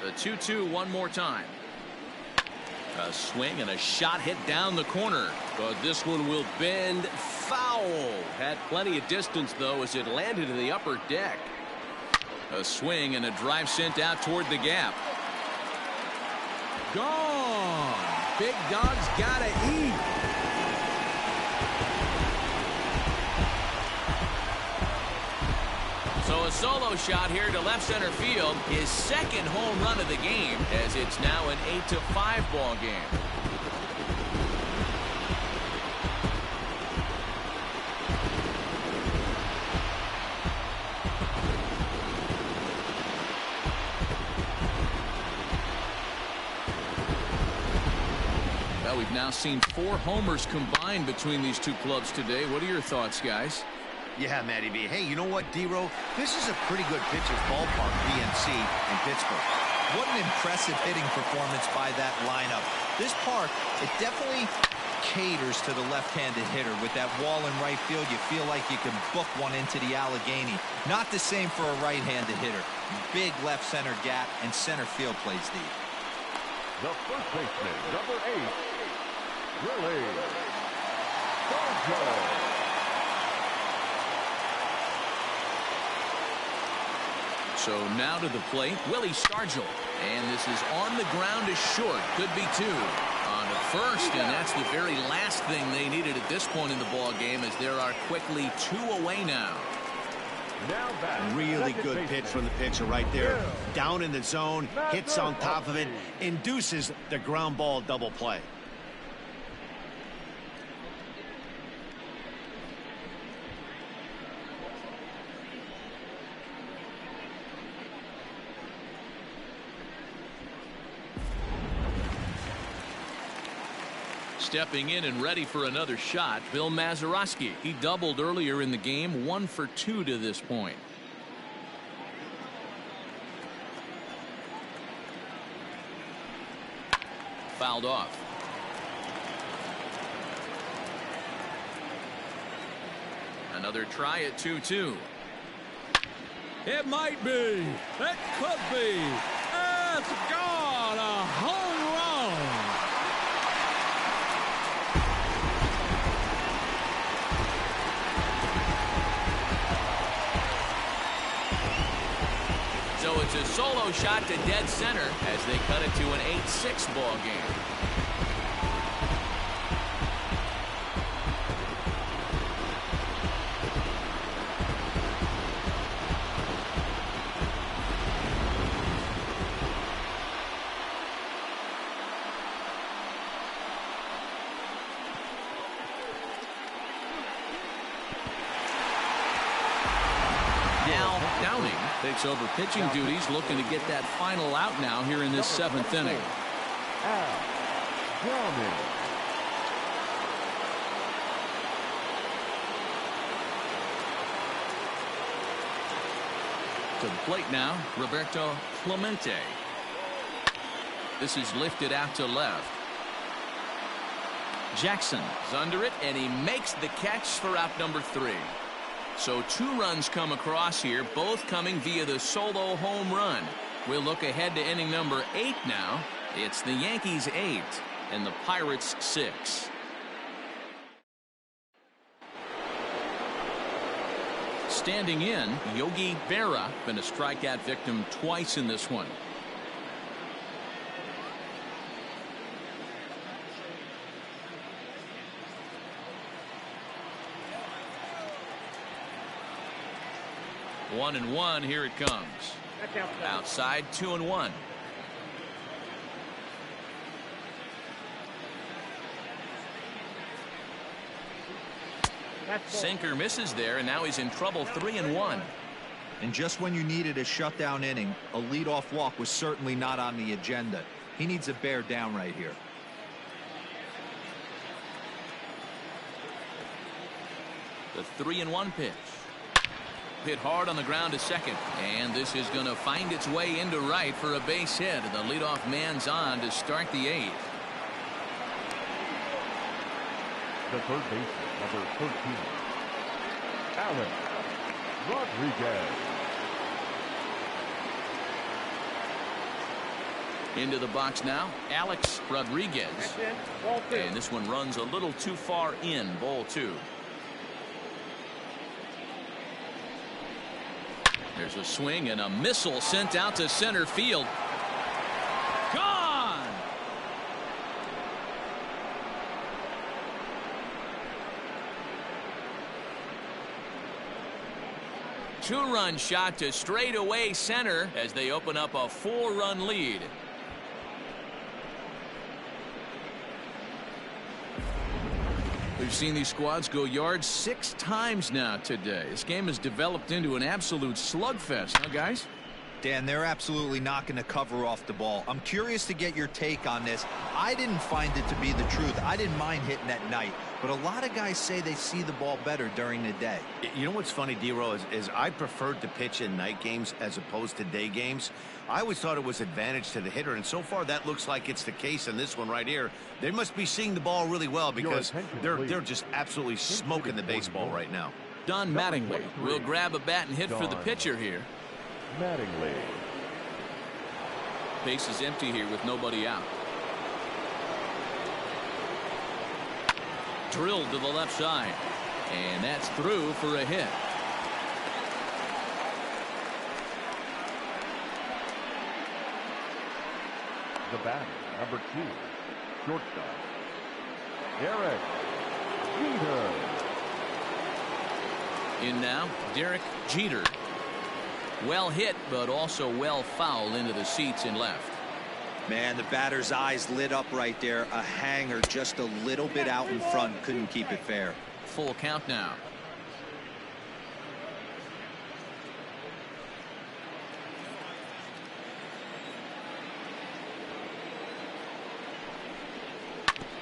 The 2-2 one more time. A swing and a shot hit down the corner. But this one will bend foul. Had plenty of distance, though, as it landed in the upper deck. A swing and a drive sent out toward the gap. Gone. Big Dog's gotta eat. So a solo shot here to left center field. His second home run of the game, as it's now an 8-5 ball game. Well, we've now seen 4 homers combined between these two clubs today. What are your thoughts, guys? Yeah, Matty B. Hey, you know what, D-Row? This is a pretty good pitcher's ballpark, PNC, in Pittsburgh. What an impressive hitting performance by that lineup. This park, it definitely caters to the left-handed hitter. With that wall in right field, you feel like you can book one into the Allegheny. Not the same for a right-handed hitter. Big left center gap, and center field plays deep. The first baseman, number 8, Willie Stargell. So now to the plate, Willie Stargell. And this is on the ground to short. Could be 2. On to first, and that's the very last thing they needed at this point in the ball game, as there are quickly 2 away now. Really good pitch from the pitcher right there. Down in the zone, hits on top of it, induces the ground ball double play. Stepping in and ready for another shot, Bill Mazeroski. He doubled earlier in the game, 1 for 2 to this point. Fouled off. Another try at 2-2. It might be. It could be. It's gone. A home run. So it's a solo shot to dead center as they cut it to an 8-6 ball game. Takes over pitching duties, looking to get that final out now here in this 7th inning. To the plate now, Roberto Clemente. This is lifted out to left. Jackson's under it, and he makes the catch for out number 3. So 2 runs come across here, both coming via the solo home run. We'll look ahead to inning number 8 now. It's the Yankees 8 and the Pirates 6. Standing in, Yogi Berra, been a strikeout victim twice in this one. One and one, here it comes. Outside, 2-1. Sinker misses there, and now he's in trouble, 3-1. And just when you needed a shutdown inning, a leadoff walk was certainly not on the agenda. He needs a bear down right here. The 3-1 pitch. Hit hard on the ground to second, and this is going to find its way into right for a base hit. The leadoff man's on to start the 8th. The third baseman, number 13, Alex Rodriguez. Into the box now, Alex Rodriguez. And this one runs a little too far in, ball 2. There's a swing and a missile sent out to center field. Gone! Two-run shot to straightaway center as they open up a 4-run lead. We've seen these squads go yards 6 times now today. This game has developed into an absolute slugfest, huh, guys? Dan, they're absolutely not going to cover off the ball. I'm curious to get your take on this. I didn't find it to be the truth. I didn't mind hitting at night, but a lot of guys say they see the ball better during the day. You know what's funny, D-Row, is I preferred to pitch in night games as opposed to day games. I always thought it was advantage to the hitter, and so far that looks like it's the case in this one right here. They must be seeing the ball really well because they're just absolutely smoking the baseball right now. Don Mattingly will grab a bat and hit for the pitcher here. Mattingly. Base is empty here with nobody out. Drilled to the left side. And that's through for a hit. The batter, number 2, shortstop, Derek Jeter. In now, Derek Jeter. Well hit, but also well fouled into the seats in left. Man, the batter's eyes lit up right there. A hanger just a little bit out in front. Couldn't keep it fair. Full count now.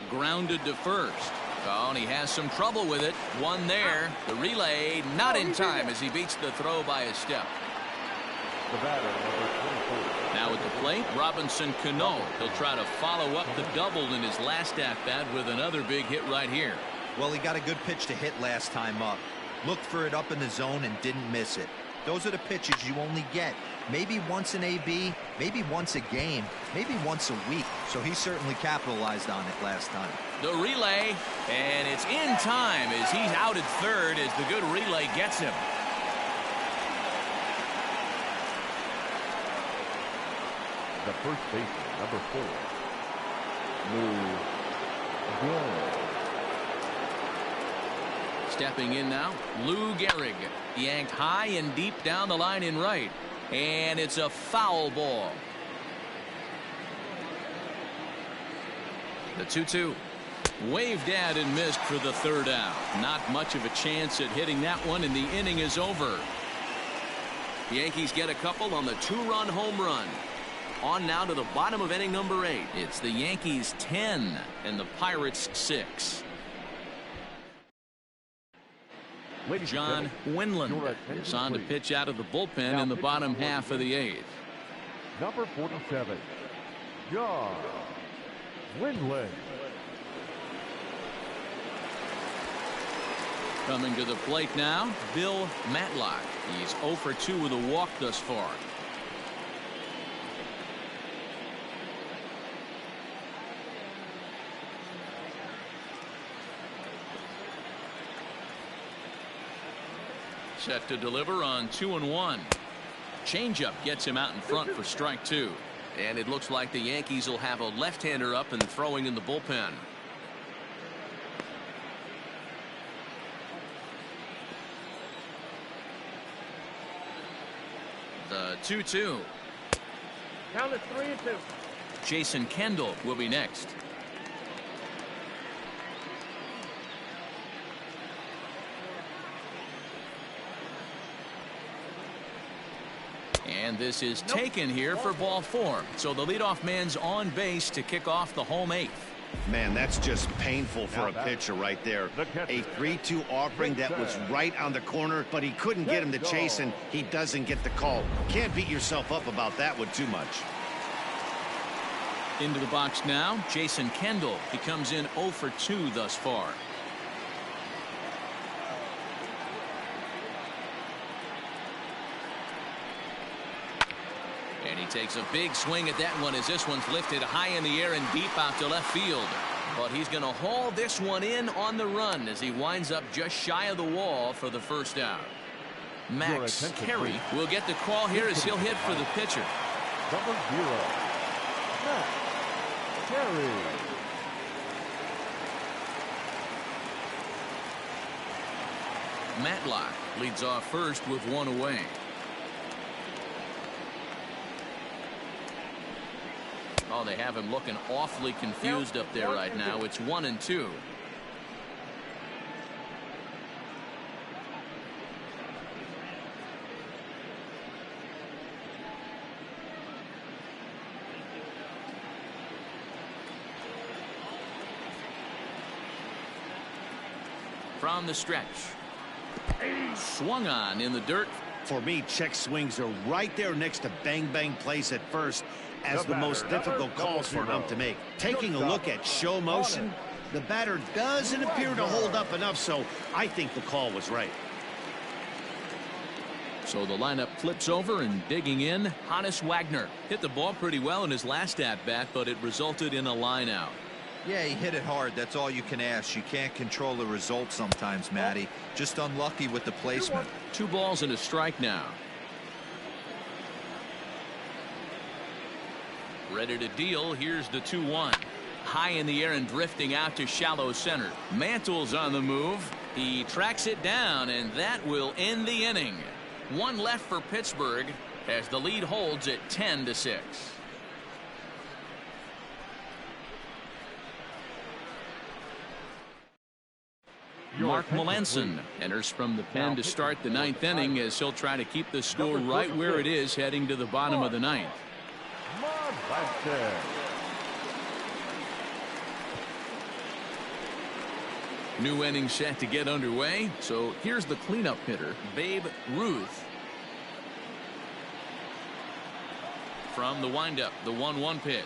Grounded to first. Oh, and he has some trouble with it. One there. The relay not in time as he beats the throw by a step. The batter, number 24. Now at the plate, Robinson Cano. He'll try to follow up the double in his last at-bat with another big hit right here. Well, he got a good pitch to hit last time up. Looked for it up in the zone and didn't miss it. Those are the pitches you only get. Maybe once an AB, maybe once a game, maybe once a week. So he certainly capitalized on it last time. The relay, and it's in time as he's out at third as the good relay gets him. The first baseman, number 4, Lou Gehrig. Stepping in now, Lou Gehrig. Yanked high and deep down the line in right. And it's a foul ball. The 2-2. Waved at and missed for the third out. Not much of a chance at hitting that one, and the inning is over. The Yankees get a couple on the 2-run home run. On now to the bottom of inning number 8. It's the Yankees 10 and the Pirates 6. John Winland is on to pitch out of the bullpen in the bottom half of the 8th. Number 47, John Winland. Coming to the plate now, Bill Matlock. He's 0 for 2 with a walk thus far. Set to deliver on 2-1. Changeup gets him out in front for strike 2. And it looks like the Yankees will have a left-hander up and throwing in the bullpen. The 2-2. Count it 3-2. Jason Kendall will be next. And this is taken here for ball 4. So the leadoff man's on base to kick off the home 8th. Man, that's just painful for a pitcher right there. A 3-2 offering that was right on the corner, but he couldn't get him to chase, and he doesn't get the call. Can't beat yourself up about that one too much. Into the box now, Jason Kendall. He comes in 0 for 2 thus far. And he takes a big swing at that one as this one's lifted high in the air and deep out to left field. But he's going to haul this one in on the run as he winds up just shy of the wall for the first out. Max Carey will get the call here as he'll hit for the pitcher. Number 0, Max Carey. Matlock leads off first with one away. Oh, they have him looking awfully confused up there right now. It's 1-2. From the stretch. Swung on in the dirt. For me, check swings are right there next to bang plays at first as the most difficult calls for an ump to make. Taking a look at show motion, the batter doesn't appear to hold up enough, so I think the call was right. So the lineup flips over, and digging in, Hannes Wagner hit the ball pretty well in his last at-bat, but it resulted in a line out. Yeah, he hit it hard. That's all you can ask. You can't control the result sometimes, Matty. Just unlucky with the placement. 2 balls and a strike now. Ready to deal. Here's the 2-1. High in the air and drifting out to shallow center. Mantle's on the move. He tracks it down, and that will end the inning. 1 left for Pittsburgh as the lead holds at 10-6. Mark Melanson enters from the pen to start the 9th inning as he'll try to keep the score right where it is heading to the bottom of the 9th. New inning set to get underway. So here's the cleanup hitter, Babe Ruth. From the windup, the 1-1 pitch.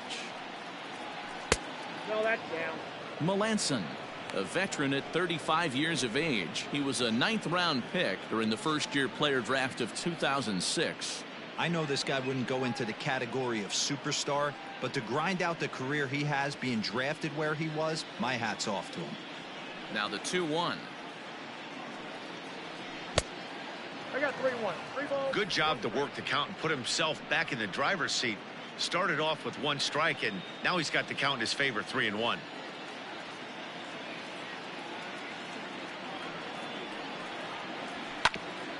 No, that's down. Melanson, a veteran at 35 years of age. He was a 9th round pick during the first-year player draft of 2006. I know this guy wouldn't go into the category of superstar, but to grind out the career he has being drafted where he was, my hat's off to him. Now the 2-1. I got 3-1. 3 balls. Good job to work the count and put himself back in the driver's seat. Started off with 1 strike, and now he's got the count in his favor, 3-1.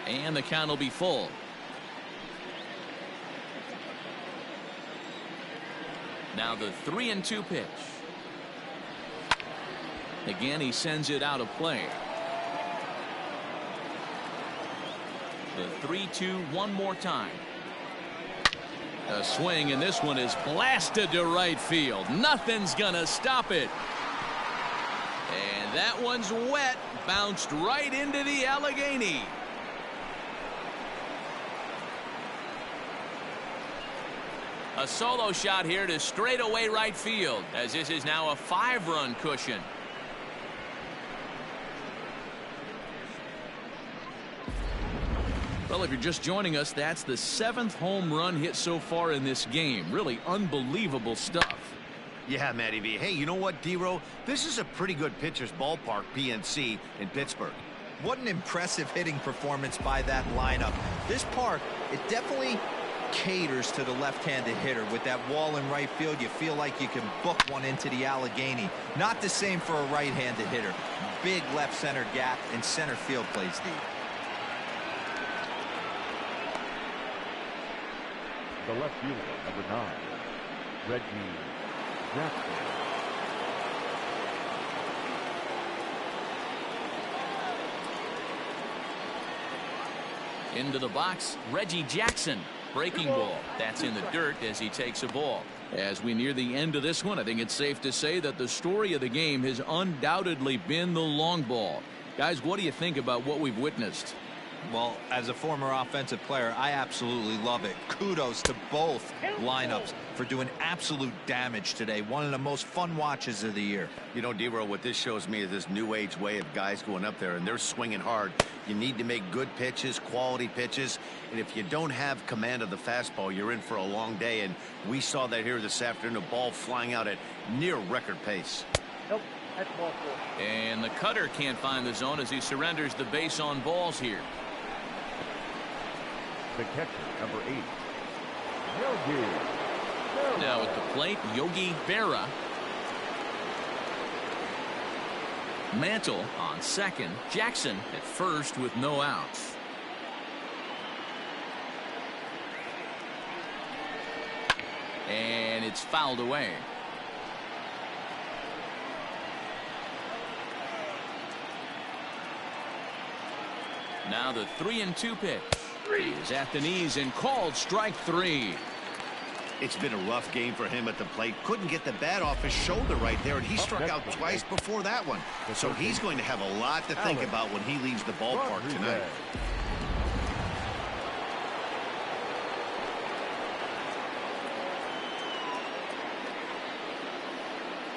And the count will be full. Now the 3-2 pitch. Again, he sends it out of play. The 3-2 one more time. A swing, and this one is blasted to right field. Nothing's gonna stop it. And that one's wet. Bounced right into the Allegheny. A solo shot here to straightaway right field, as this is now a 5-run cushion. Well, if you're just joining us, that's the 7th home run hit so far in this game. Really unbelievable stuff. Yeah, Matty V. Hey, you know what, D-Row? This is a pretty good pitcher's ballpark, PNC, in Pittsburgh. What an impressive hitting performance by that lineup. This park, it definitely caters to the left-handed hitter. With that wall in right field, you feel like you can book one into the Allegheny. Not the same for a right-handed hitter. Big left center gap, and center field plays deep. The left fielder, number 9, Reggie Jackson. Into the box, Reggie Jackson. Breaking ball. That's in the dirt as he takes a ball. As we near the end of this one, I think it's safe to say that the story of the game has undoubtedly been the long ball. Guys, what do you think about what we've witnessed? Well, as a former offensive player, I absolutely love it. Kudos to both lineups for doing absolute damage today. One of the most fun watches of the year. You know, D-Roll, what this shows me is this new age way of guys going up there and they're swinging hard. You need to make good pitches, quality pitches, and if you don't have command of the fastball, you're in for a long day, and we saw that here this afternoon, a ball flying out at near record pace. Nope, that's ball 4. And the cutter can't find the zone as he surrenders the base on balls here. The catcher, number 8, Yogi. Now at the plate, Yogi Berra. Mantle on second. Jackson at first with no outs. And it's fouled away. Now the 3-2 pitch. He's at the knees and called strike 3. It's been a rough game for him at the plate. Couldn't get the bat off his shoulder right there, and he struck out twice before that one. So he's going to have a lot to think about when he leaves the ballpark tonight.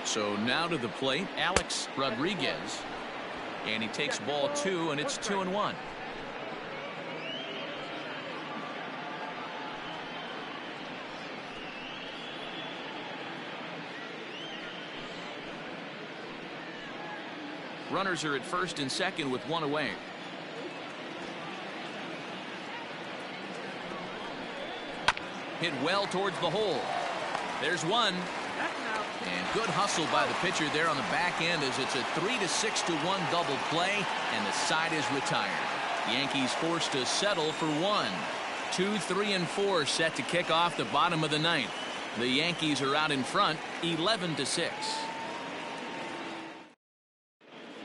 So now to the plate, Alex Rodriguez. And he takes ball 2, and it's 2-1. Runners are at first and second with 1 away. Hit well towards the hole. There's 1. And good hustle by the pitcher there on the back end as it's a 3-6-1 double play, and the side is retired. Yankees forced to settle for 1. 2, 3, and 4 set to kick off the bottom of the 9th. The Yankees are out in front 11-6.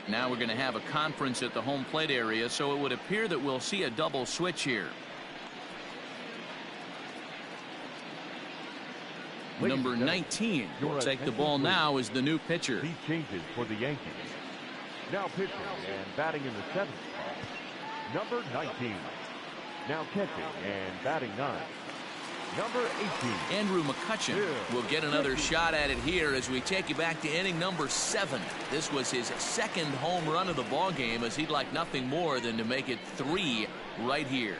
Now we're going to have a conference at the home plate area, so it would appear that we'll see a double switch here. Number 19 will take the ball now as the new pitcher. He changes for the Yankees. Now pitching and batting in the 7th spot, number 19. Now catching and batting 9, number 18. Andrew McCutchen will get another shot at it here as we take you back to inning number 7. This was his 2nd home run of the ball game, as he'd like nothing more than to make it 3 right here.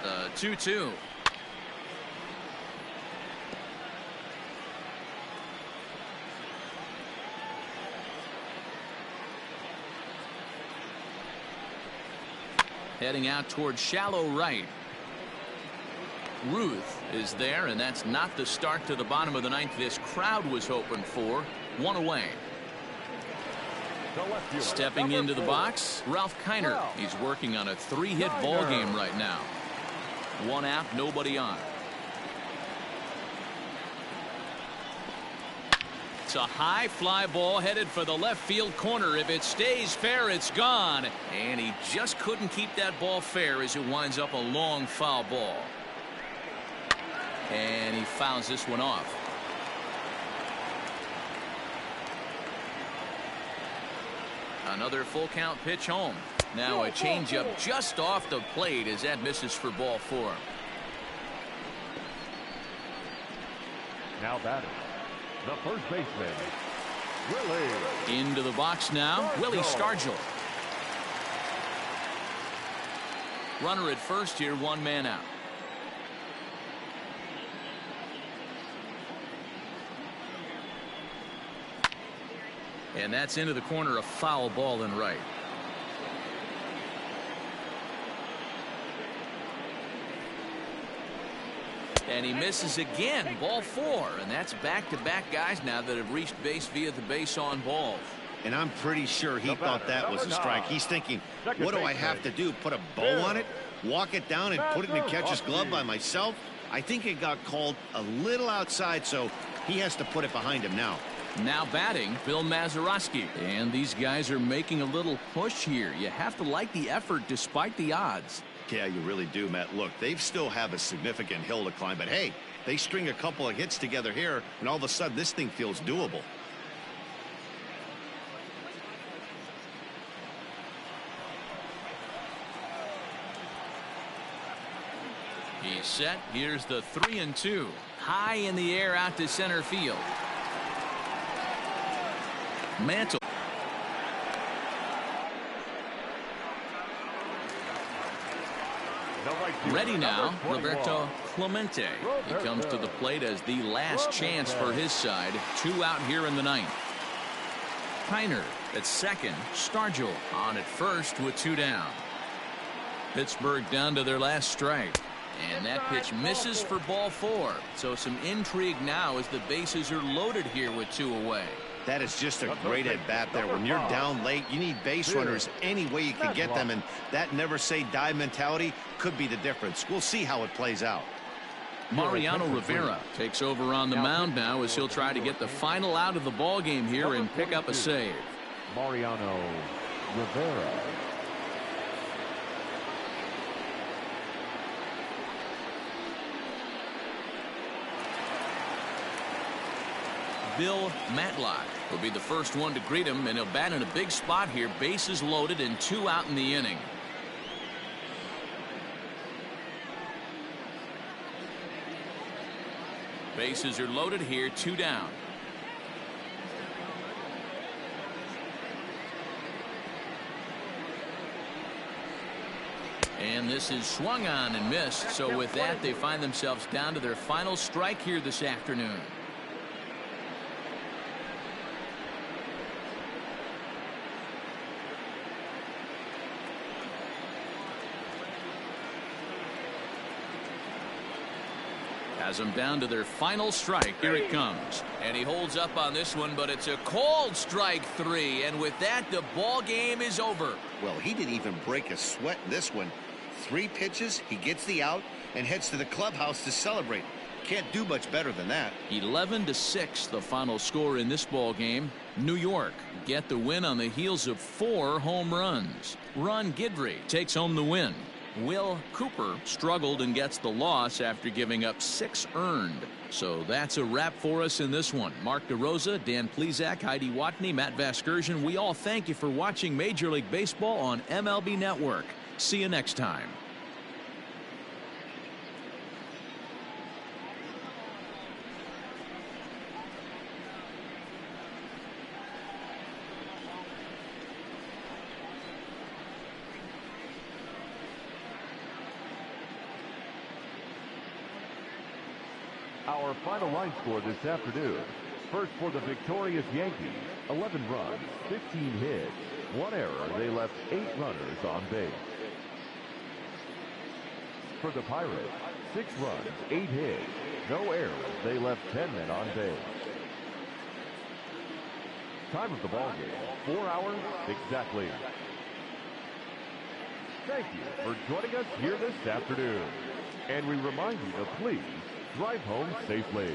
The 2-2. Heading out towards shallow right. Ruth is there, and that's not the start to the bottom of the 9th this crowd was hoping for. 1 away. Stepping into the box, Ralph Kiner. He's working on a 3-hit ball game right now. 1 out, nobody on. It's a high fly ball headed for the left field corner. If it stays fair, it's gone. And he just couldn't keep that ball fair as it winds up a long foul ball. And he fouls this one off. Another full count pitch home. Now a changeup just off the plate as that misses for ball 4. Now batting, the first baseman, Willie. Into the box now, Willie Stargell. Runner at first here, 1 man out. And that's into the corner, a foul ball in right. And he misses again, ball 4, and that's back-to-back guys now that have reached base via the base on balls. And I'm pretty sure he thought that was a strike. He's thinking, what do I have to do? Put a bow on it? Walk it down and put it in the catcher's glove by myself? I think it got called a little outside, so he has to put it behind him now. Now batting, Bill Mazeroski. And these guys are making a little push here. You have to like the effort despite the odds. Yeah, you really do, Matt. Look, they still have a significant hill to climb, but hey, they string a couple of hits together here, and all of a sudden this thing feels doable. He's set. Here's the 3-2. High in the air out to center field. Mantle. Ready now, Roberto Clemente. He comes to the plate as the last chance for his side. 2 out here in the 9th. Kiner at second. Stargell on at first with 2 down. Pittsburgh down to their last strike. And that pitch misses for ball 4. So some intrigue now as the bases are loaded here with 2 away. That is just a great at-bat there. When you're down late, you need base runners any way you can get them, and that never-say-die mentality could be the difference. We'll see how it plays out. Mariano Rivera takes over on the mound now as he'll try to get the final out of the ball game here and pick up a save. Mariano Rivera. Bill Matlock will be the first one to greet him, and he'll bat in a big spot here. Bases loaded and 2 out in the inning. Bases are loaded here, 2 down. And this is swung on and missed. So with that, they find themselves down to their final strike here this afternoon. Has them down to their final strike. Here it comes. And he holds up on this one, but it's a cold strike 3. And with that, the ball game is over. Well, he didn't even break a sweat in this one. 3 pitches, he gets the out and heads to the clubhouse to celebrate. Can't do much better than that. 11-6 the final score in this ball game. New York get the win on the heels of 4 home runs. Ron Guidry takes home the win. Will Cooper struggled and gets the loss after giving up 6 earned. So that's a wrap for us in this one. Mark DeRosa, Dan Plesac, Heidi Watney, Matt Vasgersian. We all thank you for watching Major League Baseball on MLB Network. See you next time. Our final line score this afternoon. First for the victorious Yankees, 11 runs, 15 hits, 1 error. They left 8 runners on base. For the Pirates, 6 runs, 8 hits, no errors. They left 10 men on base. Time of the ball game, 4 hours exactly. Thank you for joining us here this afternoon. And we remind you to please drive home safely.